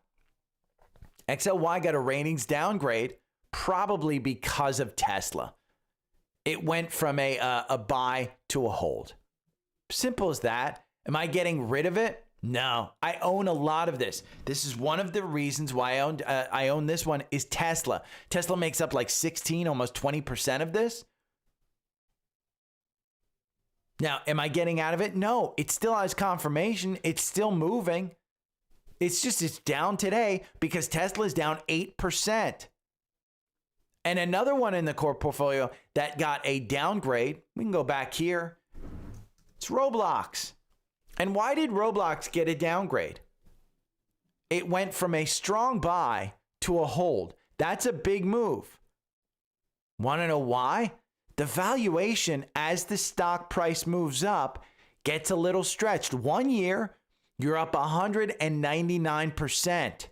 XLY got a ratings downgrade probably because of Tesla. It went from a buy to a hold. Simple as that. Am I getting rid of it? No, I own a lot of this. This is one of the reasons why I own this one is Tesla. Tesla makes up like 16, almost 20% of this. Now, am I getting out of it? No, it still has confirmation. It's still moving. It's down today because Tesla is down 8%. And another one in the core portfolio that got a downgrade, we can go back here. It's Roblox. And why did Roblox get a downgrade? It went from a strong buy to a hold. That's a big move. Want to know why? The valuation as the stock price moves up gets a little stretched. 1 year, you're up 199%.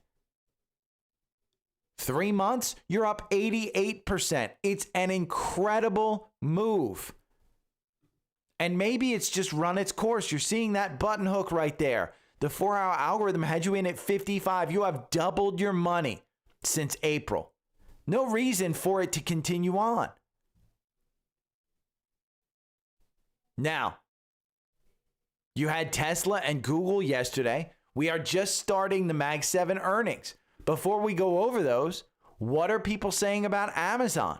3 months, you're up 88%. It's an incredible move. And maybe it's just run its course. You're seeing that button hook right there. The 4-hour algorithm had you in at 55. You have doubled your money since April. No reason for it to continue on. Now, you had Tesla and Google yesterday. We are just starting the Mag 7 earnings. Before we go over those, what are people saying about Amazon?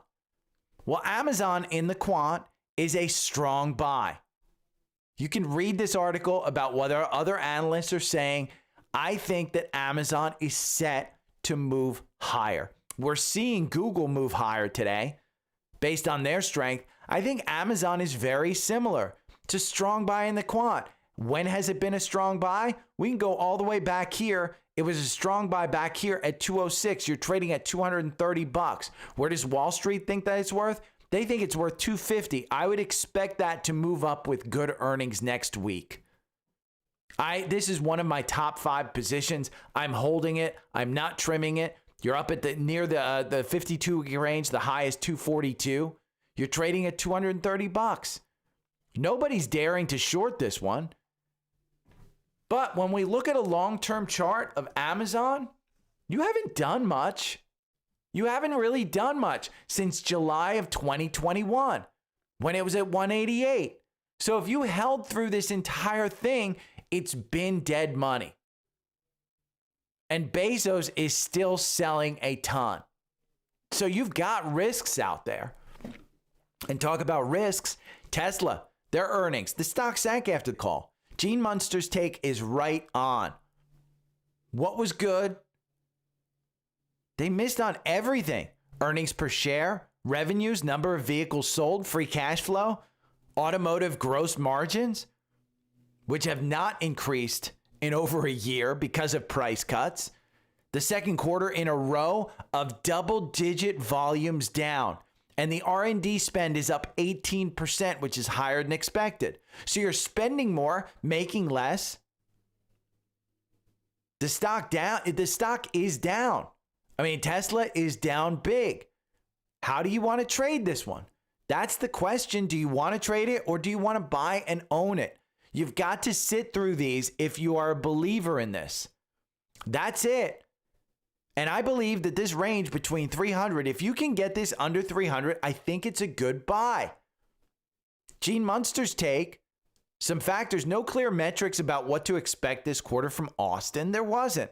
Well, Amazon in the quant is a strong buy. You can read this article about what other analysts are saying. I think that Amazon is set to move higher. We're seeing Google move higher today based on their strength. I think Amazon is very similar to strong buy in the quant. When has it been a strong buy? We can go all the way back here. It was a strong buy back here at 206. You're trading at $230. Where does Wall Street think that it's worth? They think it's worth $250. I would expect that to move up with good earnings next week. This is one of my top 5 positions. I'm holding it. I'm not trimming it. You're up at near the 52 range. The high is 242. You're trading at $230. Nobody's daring to short this one. But when we look at a long-term chart of Amazon, you haven't done much. You haven't really done much since July of 2021 when it was at 188. So if you held through this entire thing, it's been dead money. And Bezos is still selling a ton. So you've got risks out there. And talk about risks, Tesla, their earnings. The stock sank after the call. Gene Munster's take is right on. What was good? They missed on everything. Earnings per share, revenues, number of vehicles sold, free cash flow, automotive gross margins, which have not increased in over a year because of price cuts. The second quarter in a row of double-digit volumes down. And the R&D spend is up 18%, which is higher than expected. So you're spending more, making less. The stock is down. I mean, Tesla is down big. How do you want to trade this one? That's the question. Do you want to trade it or do you want to buy and own it? You've got to sit through these if you are a believer in this. That's it. And I believe that this range between 300, if you can get this under 300, I think it's a good buy. Gene Munster's take, some factors, no clear metrics about what to expect this quarter from Austin. There wasn't.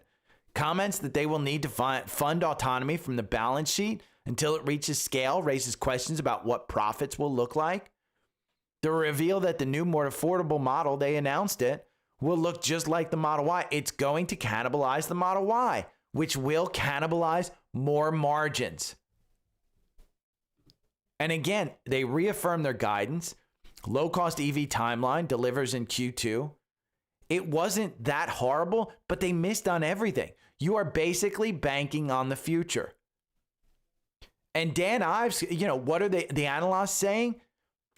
Comments that they will need to fund autonomy from the balance sheet until it reaches scale raises questions about what profits will look like. The reveal that the new, more affordable model, they announced it, will look just like the Model Y. It's going to cannibalize the Model Y, which will cannibalize more margins. And again, they reaffirm their guidance. Low-cost EV timeline delivers in Q2. It wasn't that horrible, but they missed on everything. You are basically banking on the future. And Dan Ives, what are the analysts saying?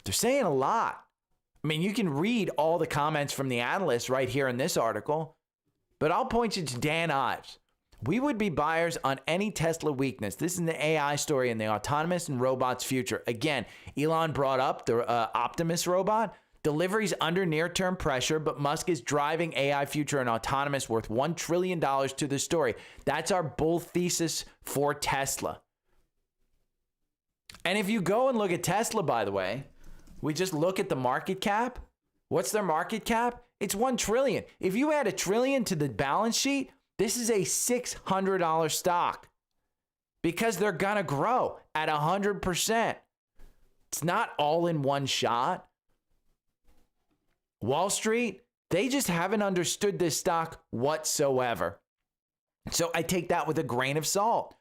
They're saying a lot. I mean, you can read all the comments from the analysts right here in this article, but I'll point you to Dan Ives. We would be buyers on any Tesla weakness. This is the AI story in the autonomous and robots future. Again, Elon brought up the Optimus robot. Deliveries under near-term pressure, but Musk is driving AI future and autonomous worth $1 trillion to the story. That's our bull thesis for Tesla. And if you go and look at Tesla, by the way, we just look at the market cap. What's their market cap? It's $1 trillion. If you add $1 trillion to the balance sheet, this is a $600 stock because they're going to grow at 100%. It's not all in one shot. Wall Street, they just haven't understood this stock whatsoever. So I take that with a grain of salt.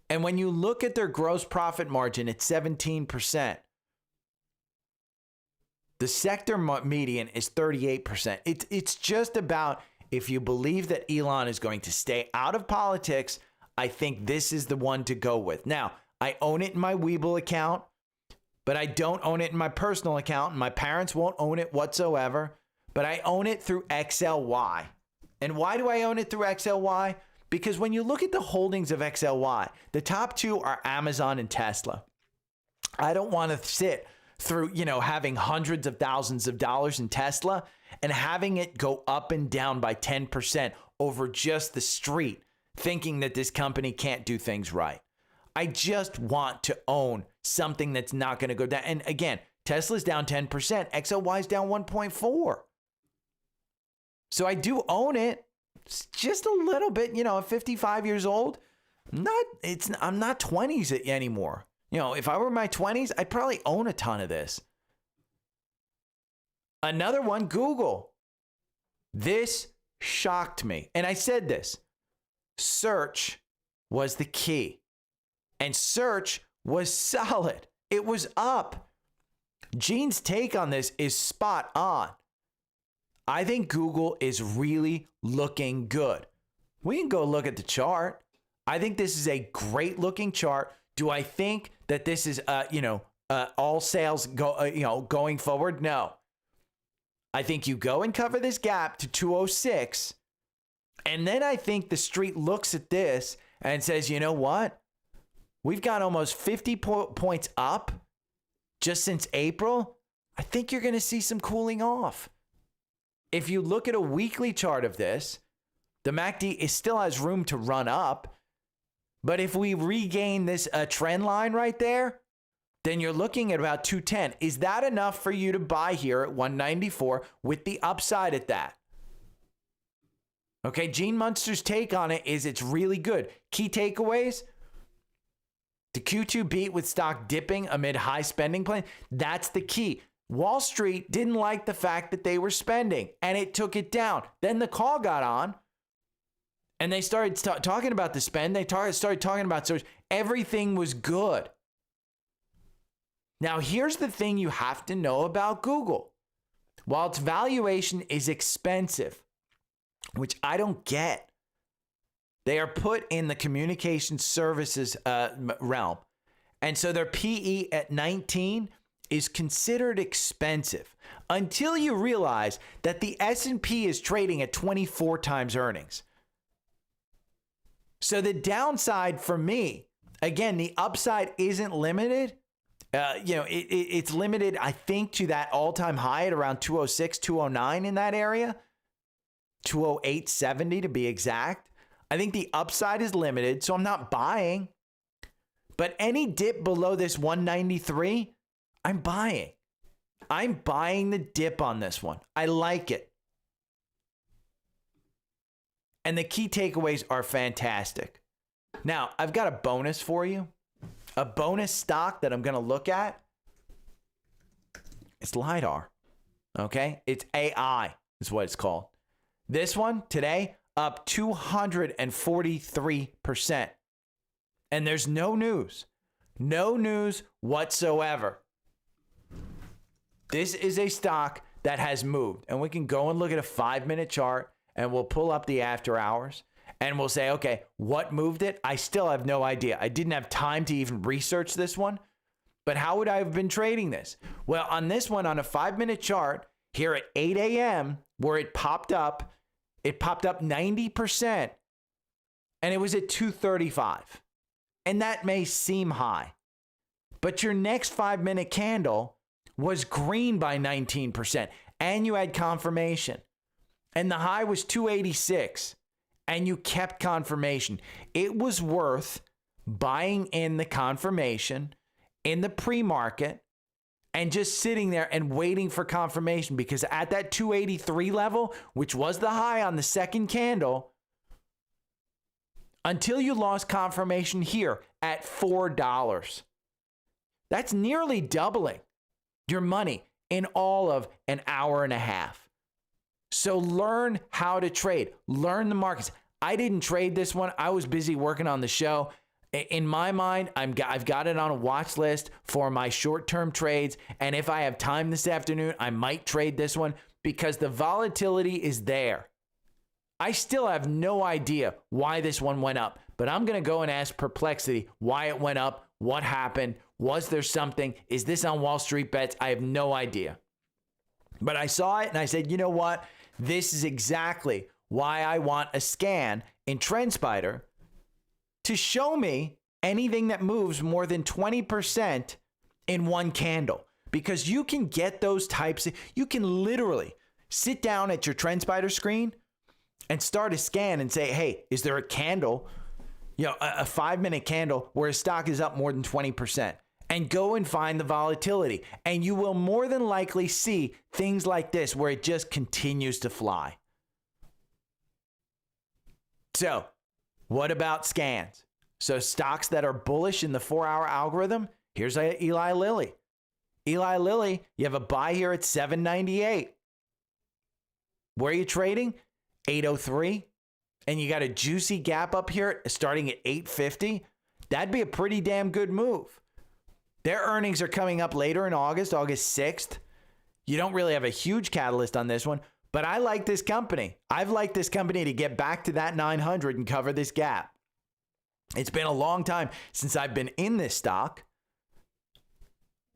And when you look at their gross profit margin at 17%, the sector median is 38%. It's just about, if you believe that Elon is going to stay out of politics, I think this is the one to go with. Now, I own it in my Webull account, but I don't own it in my personal account. And my parents won't own it whatsoever, but I own it through XLY. And why do I own it through XLY? Because when you look at the holdings of XLY, the top two are Amazon and Tesla. I don't want to sit through, having hundreds of thousands of dollars in Tesla and having it go up and down by 10% over just the street, thinking that this company can't do things right. I just want to own something that's not going to go down. And again, Tesla's down 10%, XLY's down 1.4. So I do own it. It's just a little bit, at 55 years old. I'm not 20s anymore. If I were in my 20s, I'd probably own a ton of this. Another one, Google. This shocked me. And I said this. Search was the key. And search was solid. It was up. Gene's take on this is spot on. I think Google is really looking good. We can go look at the chart. I think this is a great looking chart. Do I think that this is, all sales going forward? No. I think you go and cover this gap to 206. And then I think the street looks at this and says, you know what? We've got almost 50 points up just since April. I think you're going to see some cooling off. If you look at a weekly chart of this, the MACD still has room to run up. But if we regain this trend line right there, then you're looking at about 210. Is that enough for you to buy here at 194 with the upside at that? Okay, Gene Munster's take on it is it's really good. Key takeaways: the Q2 beat with stock dipping amid high spending plan. That's the key. Wall Street didn't like the fact that they were spending, and it took it down. Then the call got on, and they started talking about the spend. They started talking about search. Everything was good. Now, here's the thing you have to know about Google. While its valuation is expensive, which I don't get, they are put in the communication services realm. And so their PE at 19 is considered expensive until you realize that the S&P is trading at 24 times earnings. So the downside for me, again, the upside isn't limited. It's limited, I think, to that all-time high at around 206, 209 in that area. 208.70 to be exact. I think the upside is limited, so I'm not buying. But any dip below this 193, I'm buying. I'm buying the dip on this one. I like it. And the key takeaways are fantastic. Now, I've got a bonus for you. A bonus stock that I'm going to look at. It's LiDAR. Okay? It's AI is what it's called. This one today up 243%. And there's no news. No news whatsoever. This is a stock that has moved. And we can go and look at a 5-minute chart and we'll pull up the after hours and we'll say, okay, what moved it? I still have no idea. I didn't have time to even research this one. But how would I have been trading this? Well, on this one, on a 5-minute chart here at 8 a.m., where it popped up 90%, and it was at 235. And that may seem high, but your next 5-minute candle was green by 19%, and you had confirmation. And the high was 286, and you kept confirmation. It was worth buying in the confirmation in the pre-market and just sitting there and waiting for confirmation, because at that 283 level, which was the high on the second candle, until you lost confirmation here at $4. That's nearly doubling your money in all of an hour and a half. So learn how to trade. Learn the markets. I didn't trade this one. I was busy working on the show. In my mind, I've got it on a watch list for my short-term trades. And if I have time this afternoon, I might trade this one because the volatility is there. I still have no idea why this one went up, but I'm going to go and ask Perplexity why it went up, what happened, was there something, is this on Wall Street Bets? I have no idea. But I saw it and I said, you know what? This is exactly why I want a scan in Trendspider to show me anything that moves more than 20% in one candle. Because you can get those types, you can literally sit down at your Trendspider screen and start a scan and say, hey, is there a candle, a 5-minute candle where a stock is up more than 20%? And go and find the volatility. And you will more than likely see things like this where it just continues to fly. So, what about scans? So, stocks that are bullish in the 4-hour algorithm, here's Eli Lilly. Eli Lilly, you have a buy here at $7.98. Where are you trading? $8.03. And you got a juicy gap up here starting at $8.50. That'd be a pretty damn good move. Their earnings are coming up later in August 6th. You don't really have a huge catalyst on this one, but I like this company. I've liked this company to get back to that 900 and cover this gap. It's been a long time since I've been in this stock,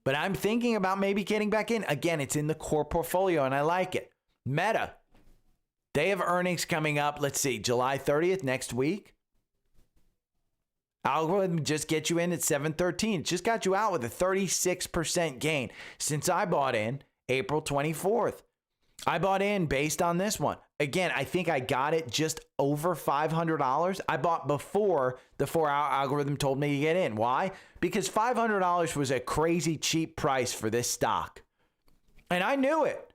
but I'm thinking about maybe getting back in. Again, it's in the core portfolio and I like it. Meta, they have earnings coming up. Let's see, July 30th next week. Algorithm just get you in at 713. Just got you out with a 36% gain since I bought in April 24th. I bought in based on this one. Again, I think I got it just over $500. I bought before the 4-hour algorithm told me to get in. Why? Because $500 was a crazy cheap price for this stock. And I knew it.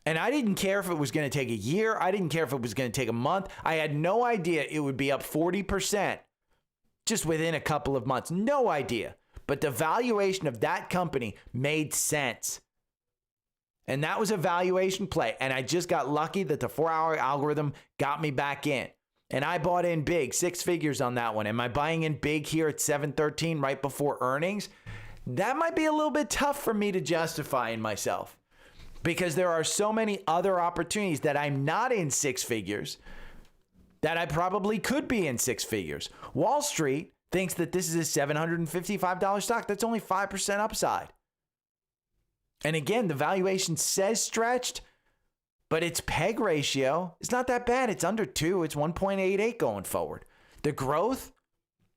And I didn't care if it was going to take a year. I didn't care if it was going to take a month. I had no idea it would be up 40%. Just within a couple of months. No idea. But the valuation of that company made sense. And that was a valuation play. And I just got lucky that the 4-hour algorithm got me back in. And I bought in big, 6 figures on that one. Am I buying in big here at 713 right before earnings? That might be a little bit tough for me to justify in myself. Because there are so many other opportunities that I'm not in 6 figures that I probably could be in 6 figures. Wall Street thinks that this is a $755 stock. That's only 5% upside. And again, the valuation says stretched, but its PEG ratio is not that bad. It's under 2. It's 1.88 going forward. The growth,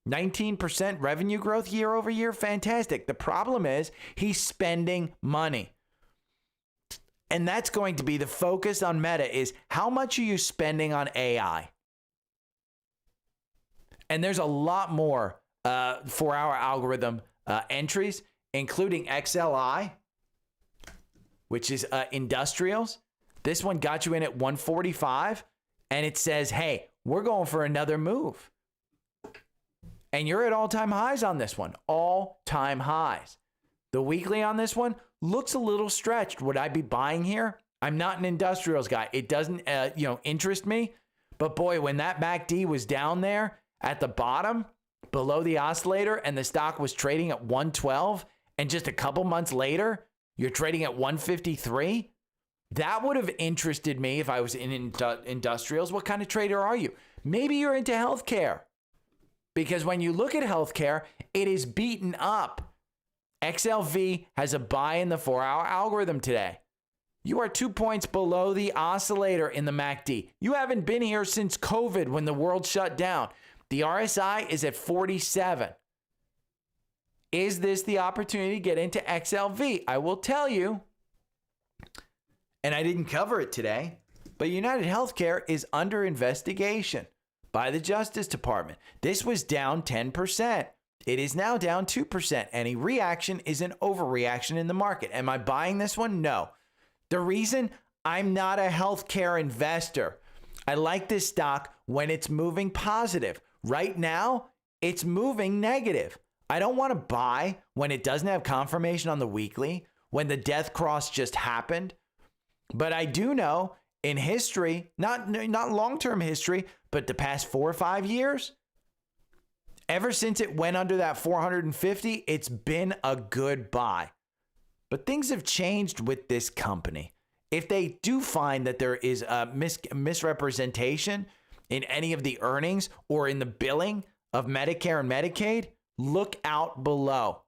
19% revenue growth year over year. Fantastic. The problem is he's spending money. And that's going to be the focus on Meta is how much are you spending on AI? And there's a lot more 4-hour algorithm entries, including XLI, which is industrials. This one got you in at 145, and it says, hey, we're going for another move. And you're at all-time highs on this one, all-time highs. The weekly on this one looks a little stretched. Would I be buying here? I'm not an industrials guy. It doesn't, interest me. But boy, when that MACD was down there at the bottom, below the oscillator, and the stock was trading at 112, and just a couple months later, you're trading at 153, that would have interested me if I was in industrials. What kind of trader are you? Maybe you're into healthcare. Because when you look at healthcare, it is beaten up. XLV has a buy in the 4-hour algorithm today. You are 2 points below the oscillator in the MACD. You haven't been here since COVID when the world shut down. The RSI is at 47. Is this the opportunity to get into XLV? I will tell you, and I didn't cover it today, but United Healthcare is under investigation by the Justice Department. This was down 10%. It is now down 2%. Any reaction is an overreaction in the market. Am I buying this one? No. The reason, I'm not a healthcare investor. I like this stock when it's moving positive. Right now, it's moving negative. I don't want to buy when it doesn't have confirmation on the weekly, when the death cross just happened. But I do know in history, not long-term history, but the past 4 or 5 years, ever since it went under that 450, it's been a good buy. But things have changed with this company. If they do find that there is a misrepresentation in any of the earnings or in the billing of Medicare and Medicaid, look out below.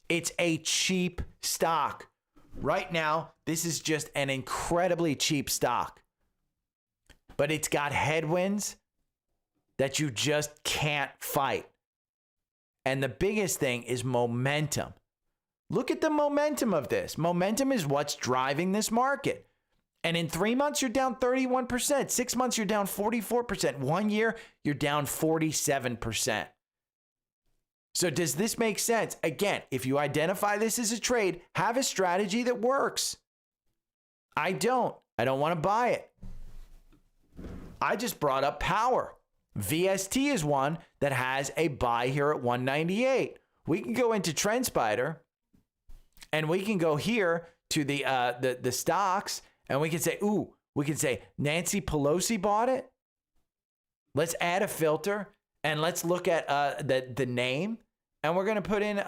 It's a cheap stock. Right now, this is just an incredibly cheap stock. But it's got headwinds that you just can't fight. And the biggest thing is momentum. Look at the momentum of this. Momentum is what's driving this market. And in 3 months, you're down 31%. 6 months, you're down 44%. 1 year, you're down 47%. So does this make sense? Again, if you identify this as a trade, have a strategy that works. I don't want to buy it. I just brought up power. VST is one that has a buy here at 198. We can go into Trendspider and we can go here to the stocks and we can say, Nancy Pelosi bought it. Let's add a filter and let's look at the name, and we're going to put in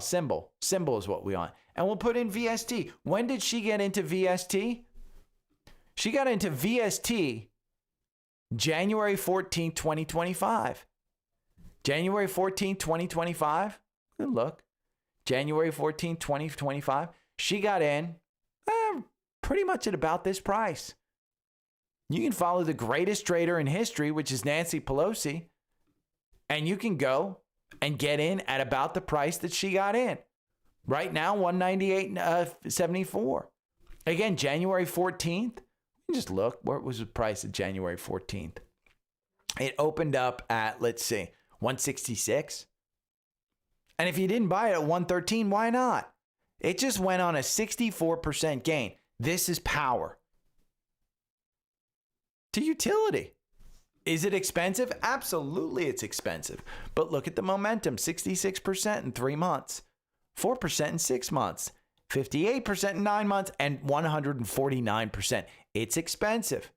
symbol. Symbol is what we want. And we'll put in VST. When did she get into VST? She got into VST January 14, 2025. January 14, 2025. Good look. January 14, 2025. She got in pretty much at about this price. You can follow the greatest trader in history, which is Nancy Pelosi, and you can go and get in at about the price that she got in. Right now, 198.74. Again, January 14th. Just look, what was the price of January 14th? It opened up at, 166. And if you didn't buy it at 113, why not? It just went on a 64% gain. This is power. To utility. Is it expensive? Absolutely, it's expensive. But look at the momentum, 66% in 3 months, 4% in 6 months, 58% in 9 months, and 149%. It's expensive.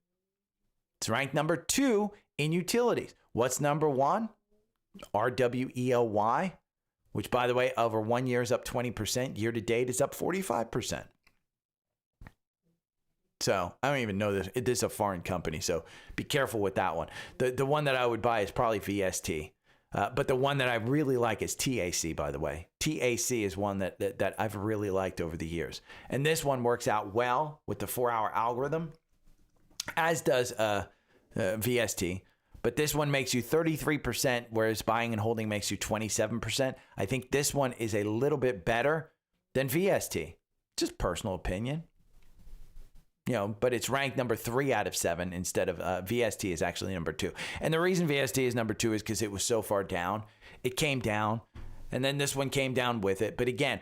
It's ranked number 2 in utilities. What's number 1? RWELY, which, by the way, over 1 year is up 20%. Year to date is up 45%. So I don't even know this. This is a foreign company, so be careful with that one. The one that I would buy is probably VST. But the one that I really like is TAC, by the way. TAC is one that I've really liked over the years. And this one works out well with the 4-hour algorithm, as does VST. but this one makes you 33%, whereas buying and holding makes you 27%. I think this one is a little bit better than VST. Just personal opinion. You know, but it's ranked number 3 out of 7 instead of VST is actually number 2. And the reason VST is number 2 is because it was so far down. It came down, and then this one came down with it. But again,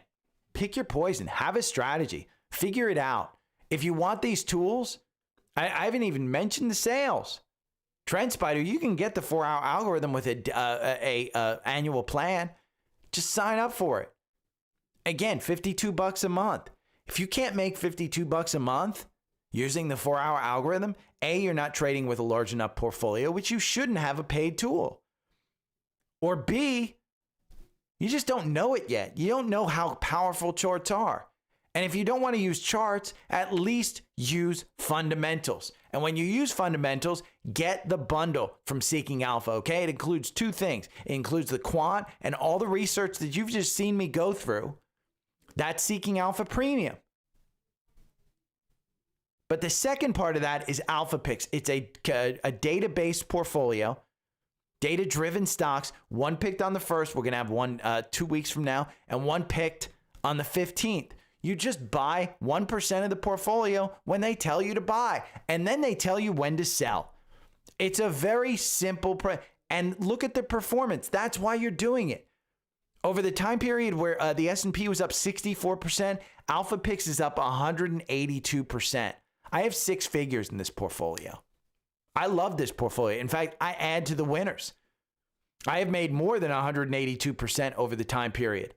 pick your poison. Have a strategy. Figure it out. If you want these tools, I haven't even mentioned the sales. Trendspider, you can get the 4-hour algorithm with a annual plan. Just sign up for it. Again, $52 a month. If you can't make $52 a month using the 4-hour algorithm, A, you're not trading with a large enough portfolio, which you shouldn't have a paid tool. Or B, you just don't know it yet. You don't know how powerful charts are. And if you don't want to use charts, at least use fundamentals. And when you use fundamentals, get the bundle from Seeking Alpha, okay? It includes 2 things. It includes the quant and all the research that you've just seen me go through. That's Seeking Alpha Premium. But the second part of that is Alpha Picks. It's a data-based portfolio, data-driven stocks. One picked on the 1st. We're going to have one 2 weeks from now, and one picked on the 15th. You just buy 1% of the portfolio when they tell you to buy, and then they tell you when to sell. It's a very simple, and look at the performance. That's why you're doing it. Over the time period where the S&P was up 64%, Alpha Picks is up 182%. I have 6 figures in this portfolio. I love this portfolio. In fact, I add to the winners. I have made more than 182% over the time period.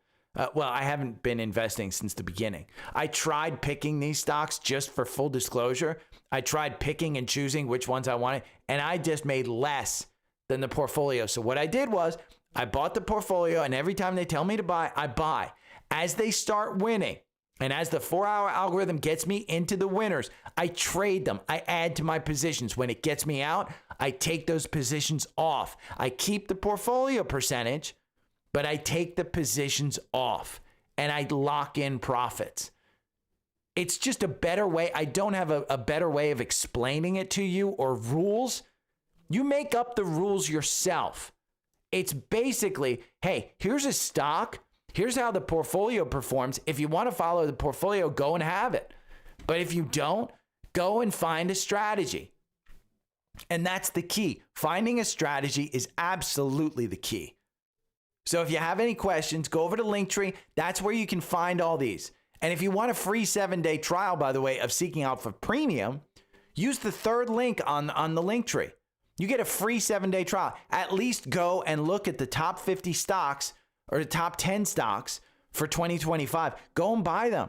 Well, I haven't been investing since the beginning. I tried picking these stocks just for full disclosure. I tried picking and choosing which ones I wanted, and I just made less than the portfolio. So what I did was I bought the portfolio, and every time they tell me to buy, I buy. As they start winning, and as the 4-hour algorithm gets me into the winners, I trade them. I add to my positions. When it gets me out, I take those positions off. I keep the portfolio percentage, but I take the positions off and I lock in profits. It's just a better way. I don't have a better way of explaining it to you or rules. You make up the rules yourself. It's basically, hey, here's a stock. Here's how the portfolio performs. If you want to follow the portfolio, go and have it. But if you don't, go and find a strategy. And that's the key. Finding a strategy is absolutely the key. So if you have any questions, go over to Linktree. That's where you can find all these. And if you want a free 7-day trial, by the way, of Seeking Alpha Premium, use the 3rd link on the Linktree. You get a free 7-day trial. At least go and look at the top 50 stocks or the top 10 stocks for 2025. Go and buy them.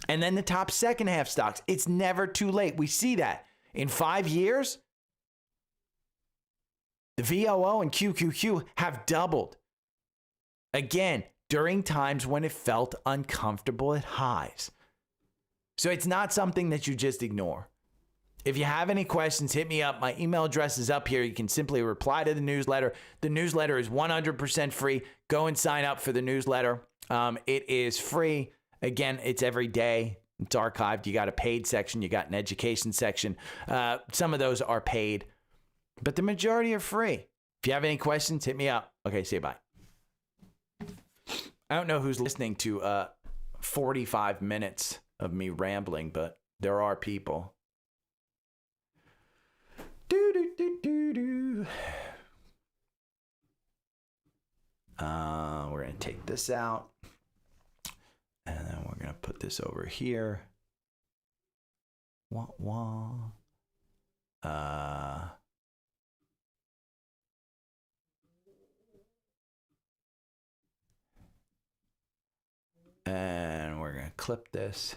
And then the top second half stocks. It's never too late. We see that. In 5 years, the VOO and QQQ have doubled. Again, during times when it felt uncomfortable at highs. So it's not something that you just ignore. If you have any questions, hit me up. My email address is up here. You can simply reply to the newsletter. The newsletter is 100% free. Go and sign up for the newsletter. It is free. Again, it's every day. It's archived. You got a paid section. You got an education section. Some of those are paid, but the majority are free. If you have any questions, hit me up. Okay, say bye. I don't know who's listening to 45 minutes of me rambling, but there are people. We're going to take this out, and then we're going to put this over here. Wah, wah. And we're going to clip this.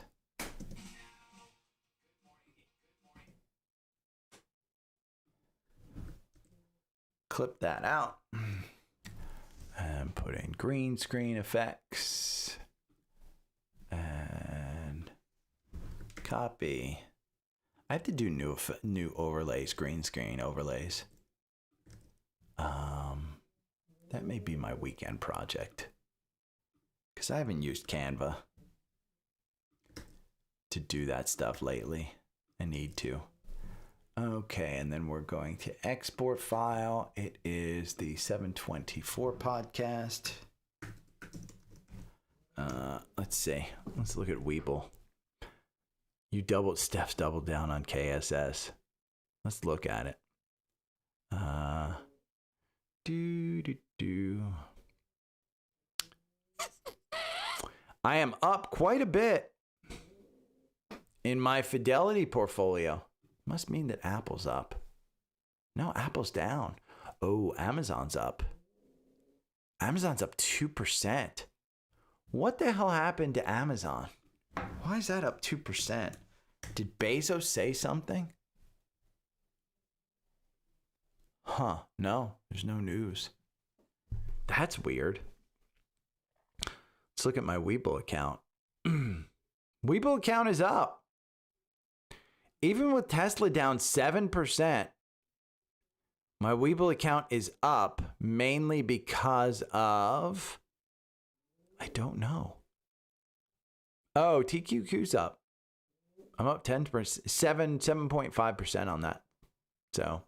Clip that out. And put in green screen effects. And copy. I have to do new overlays, green screen overlays. That may be my weekend project. Because I haven't used Canva to do that stuff lately. I need to. Okay, and then we're going to export file. It is the 724 podcast. Let's see. Let's look at Weeble. Steph's doubled down on KSS. Let's look at it. I am up quite a bit in my Fidelity portfolio. Must mean that Apple's up. No, Apple's down. Oh, Amazon's up. Amazon's up 2%. What the hell happened to Amazon? Why is that up 2%? Did Bezos say something? Huh, no, there's no news. That's weird. Let's look at my Weeble account. Weeble account is up. Even with Tesla down 7%, my Weeble account is up mainly because of, I don't know. Oh, TQQ's up. I'm up 10%, 7.5% on that. So,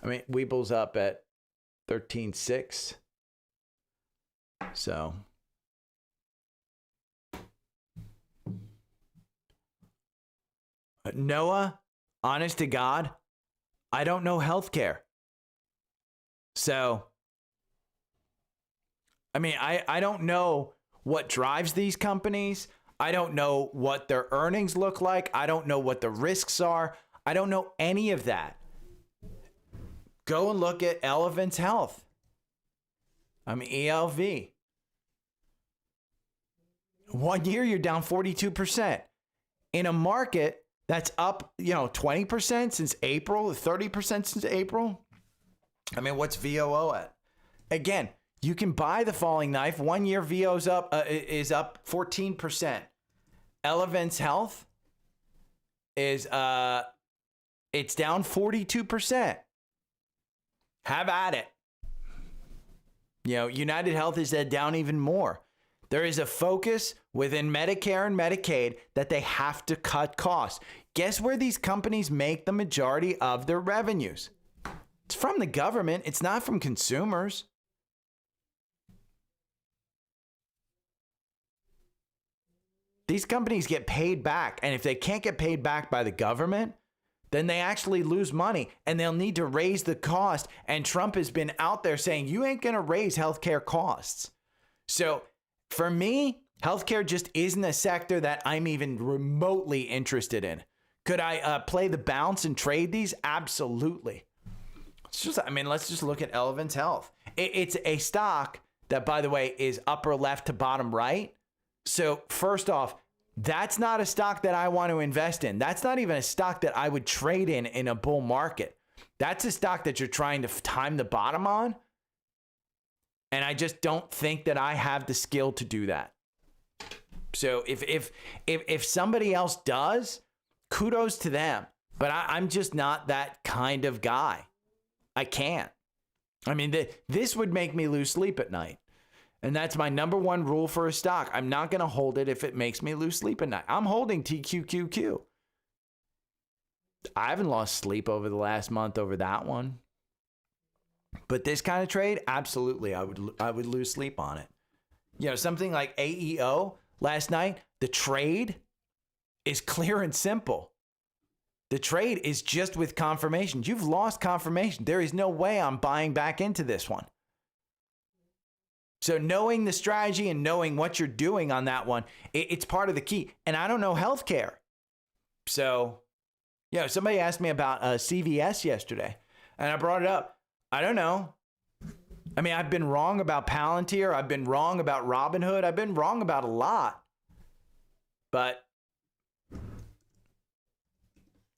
I mean, Weeble's up at 13.6. So, Noah, honest to God, I don't know healthcare. So, I mean, I don't know what drives these companies. I don't know what their earnings look like. I don't know what the risks are. I don't know any of that. Go and look at Elevance Health. I mean, ELV. 1 year, you're down 42%. In a market that's up, 20% since April, 30% since April. I mean, what's VOO at? Again, you can buy the falling knife. 1 year VO's up is up 14%. Elevance Health is it's down 42%. Have at it. United Health is down even more. There is a focus within Medicare and Medicaid that they have to cut costs. Guess where these companies make the majority of their revenues? It's from the government. It's not from consumers. These companies get paid back. And if they can't get paid back by the government, then they actually lose money and they'll need to raise the cost. And Trump has been out there saying, you ain't going to raise healthcare costs. So for me, healthcare just isn't a sector that I'm even remotely interested in. Could I play the bounce and trade these? Absolutely. Let's just look at Elevance Health. It's a stock that, by the way, is upper left to bottom right. So first off, that's not a stock that I want to invest in. That's not even a stock that I would trade in a bull market. That's a stock that you're trying to time the bottom on. And I just don't think that I have the skill to do that. So if somebody else does, kudos to them. But I'm just not that kind of guy. I can't. I mean, this would make me lose sleep at night. And that's my number one rule for a stock. I'm not going to hold it if it makes me lose sleep at night. I'm holding TQQQ. I haven't lost sleep over the last month over that one. But this kind of trade, absolutely, I would lose sleep on it. Something like AEO last night, the trade is clear and simple. The trade is just with confirmation. You've lost confirmation. There is no way I'm buying back into this one. So knowing the strategy and knowing what you're doing on that one, it's part of the key. And I don't know healthcare. So, somebody asked me about CVS yesterday, and I brought it up. I don't know. I mean, I've been wrong about Palantir. I've been wrong about Robinhood. I've been wrong about a lot. But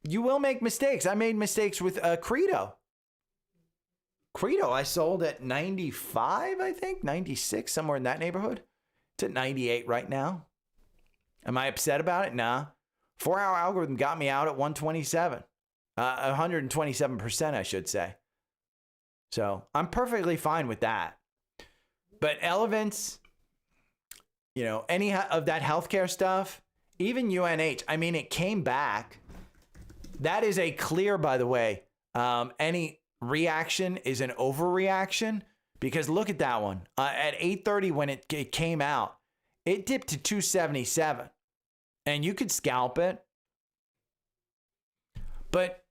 you will make mistakes. I made mistakes with Credo. Credo, I sold at 95, I think, 96, somewhere in that neighborhood. It's at 98 right now. Am I upset about it? Nah. 4-hour algorithm got me out at 127. 127%, I should say. So I'm perfectly fine with that. But Elevance, any of that healthcare stuff, even UNH, I mean, it came back. That is a clear, by the way. Any reaction is an overreaction because look at that one. At 8:30 when it came out, it dipped to 277. And you could scalp it. But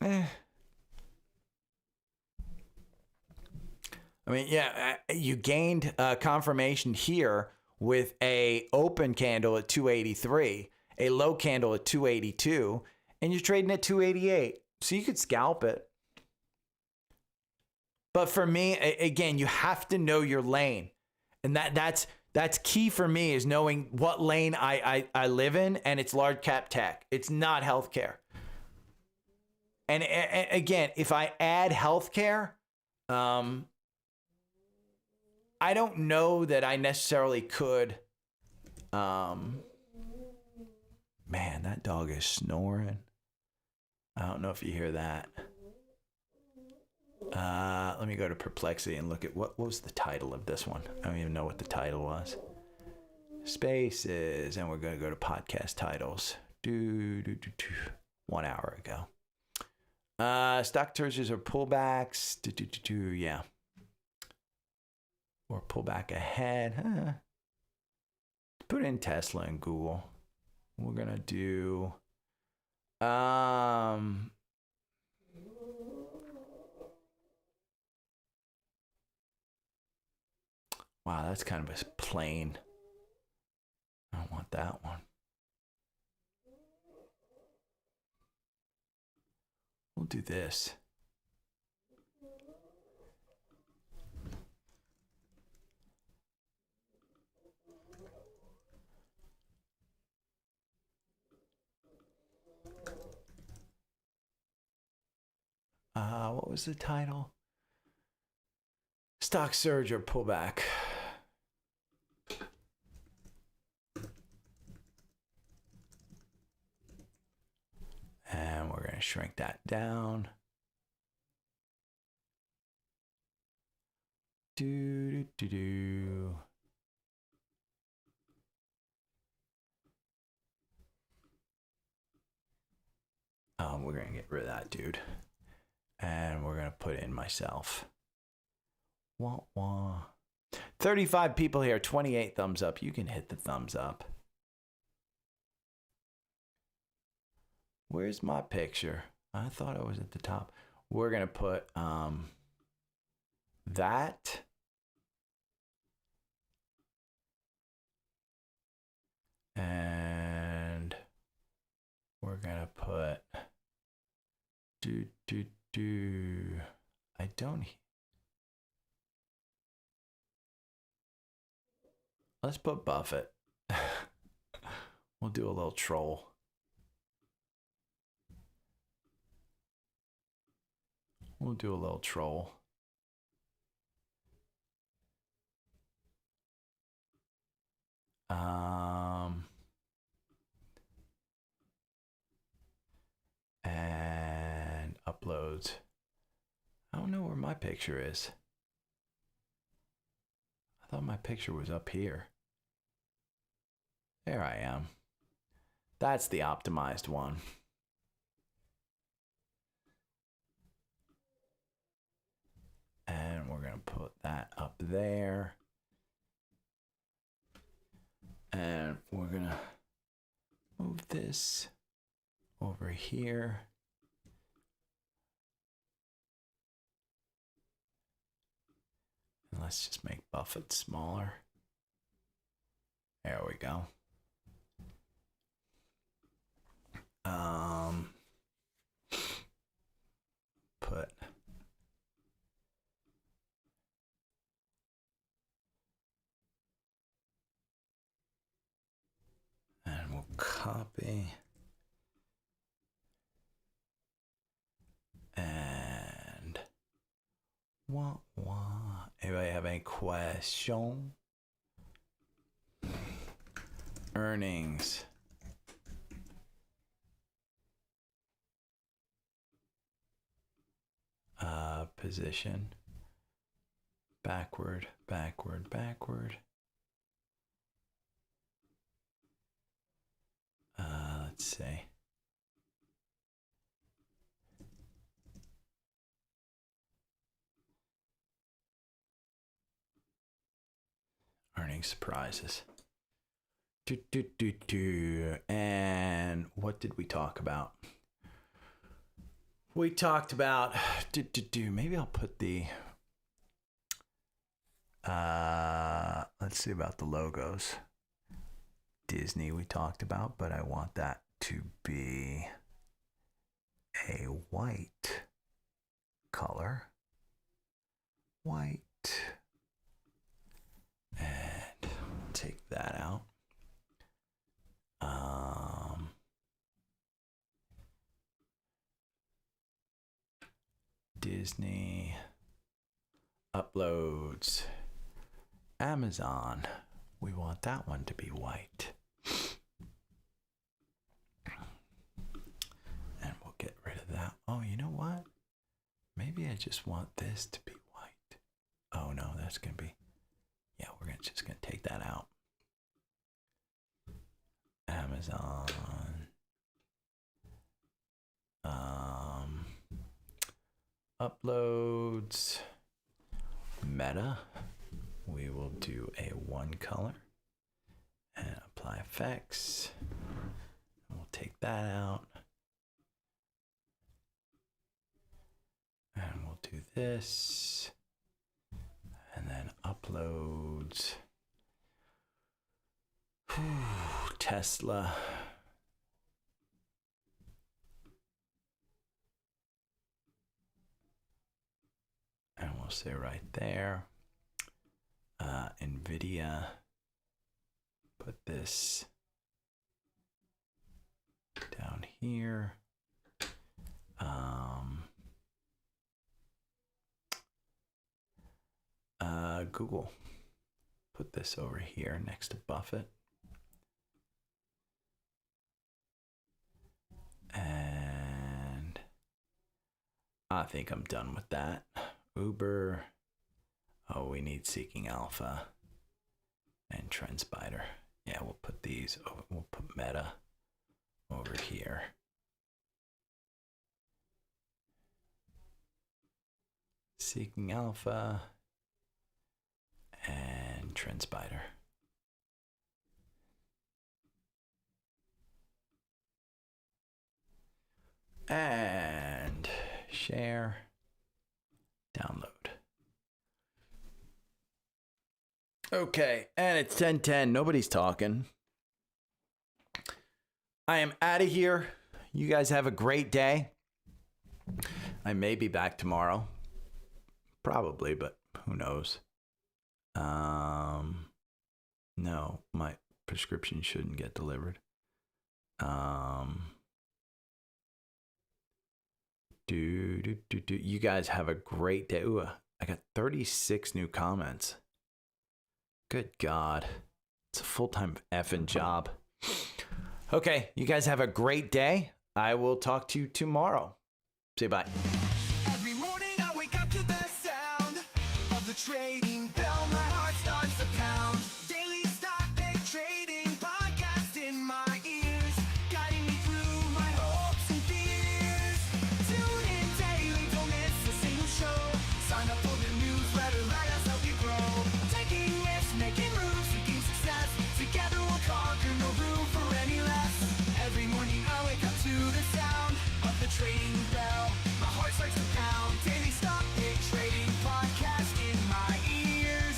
I mean, yeah, you gained confirmation here with a open candle at 283, a low candle at 282, and you're trading at 288. So you could scalp it. But for me, again, you have to know your lane. And that's key for me, is knowing what lane I live in, and it's large cap tech. It's not healthcare. And again, if I add healthcare, I don't know that I necessarily could. Man, that dog is snoring. I don't know if you hear that. Let me go to Perplexity and look at what was the title of this one. I don't even know what the title was. Spaces, and we're going to go to podcast titles. 1 hour ago. Stock surges or pullbacks. Yeah. Or pullback ahead. Huh. Put in Tesla and Google. We're going to do... Wow, that's kind of a plain. I don't want that one. We'll do this. What was the title? Stock surge or pullback. And we're going to shrink that down. We're going to get rid of that dude. And we're going to put in myself. Wah, wah. 35 people here, 28 thumbs up. You can hit the thumbs up. Where's my picture? I thought I was at the top. We're going to put that. And we're going to put I don't. Let's put Buffett. We'll do a little troll. We'll do a little troll. And uploads. I don't know where my picture is. I thought my picture was up here. There I am. That's the optimized one. And we're going to put that up there. And we're going to move this over here. And let's just make Buffett smaller. There we go. Put and we'll copy and anybody have any question? Earnings. Position. Backward. Let's see. morning surprises. And what did we talk about? We talked about, maybe I'll put the, let's see about the logos. Disney we talked about, but I want that to be a white color. White. And take that out. Disney uploads. Amazon. We want that one to be white. And we'll get rid of that. Oh, you know what? Maybe I just want this to be white. Oh no, that's going to be, yeah, we're just going to take that out. Amazon. Uploads. Meta. We will do a one color and apply effects. We'll take that out. And we'll do this. And then uploads. Tesla. And we'll say right there. NVIDIA. Put this down here. Google. Put this over here next to Buffett. And I think I'm done with that. Uber. Oh, we need Seeking Alpha and Trendspider. Yeah, we'll put these over. We'll put Meta over here. Seeking Alpha and Trendspider. And share, download. Okay, and it's 10:10. Nobody's talking. I am out of here. You guys have a great day. I may be back tomorrow. Probably, but who knows? No, my prescription shouldn't get delivered. You guys have a great day. Ooh, I got 36 new comments. Good God. It's a full-time effing job. Okay, you guys have a great day. I will talk to you tomorrow. Say bye. Every morning I wake up to the sound of the trading bell. My heart starts to pound. Daily stock pick trading podcast in my ears, guiding me through my hopes and fears. Tune in daily, don't miss a single show. Sign up for the newsletter, let us help you grow. Taking risks, making moves, seeking success. Together we'll conquer, no room for any less. Every morning I wake up to the sound of the trading bell. My heart starts to pound. Daily stock pick trading podcast in my ears,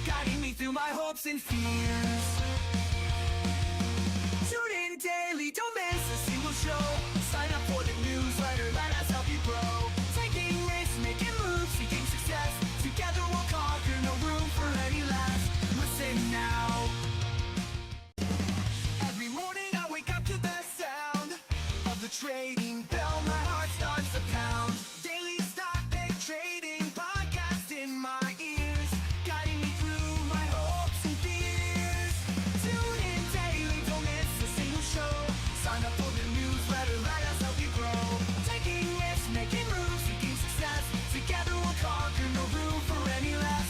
guiding me through my hopes and fears. Tune in daily, don't miss a single show. Sign up for the newsletter, let us help you grow. Taking risks, making moves, seeking success. Together we'll conquer, no room for any less. Listen now. Every morning I wake up to the sound of the trading bell. My heart starts to pound. Daily stock pick trading podcast in my ears, guiding me through my hopes and fears. Tune in daily, don't miss a single show. Sign up for the newsletter, let us help you grow. Taking risks, making moves, seeking success. Together we'll conquer, no room for any less.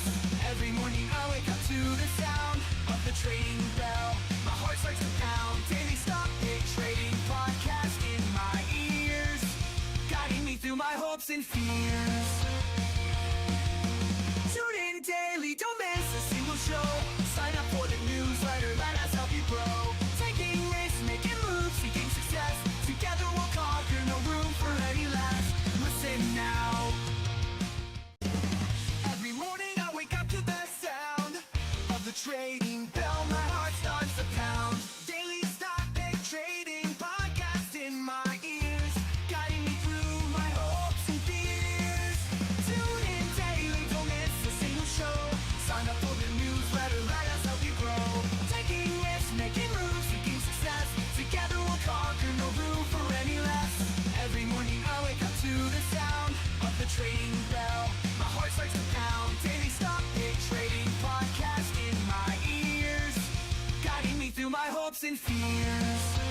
Every morning I wake up to the sound of the trading bell. My heart starts to pound. Daily stock pick trading podcast in my ears, guiding me through my hopes and fears. Tune in daily, don't miss a single show. Sign up the trading bell, my heart starts to pound. Daily stock pick trading podcast in my ears, guiding me through my hopes and fears. Tune in daily, don't miss a single show. Sign up for the newsletter, let us help you grow. Taking risks, making moves, seeking success. Together we'll conquer, no room for any less. Every morning I wake up to the sound of the trading bell. My heart starts to pound. Daily stock pick trading podcast in my ears, guiding me through my hopes and fears.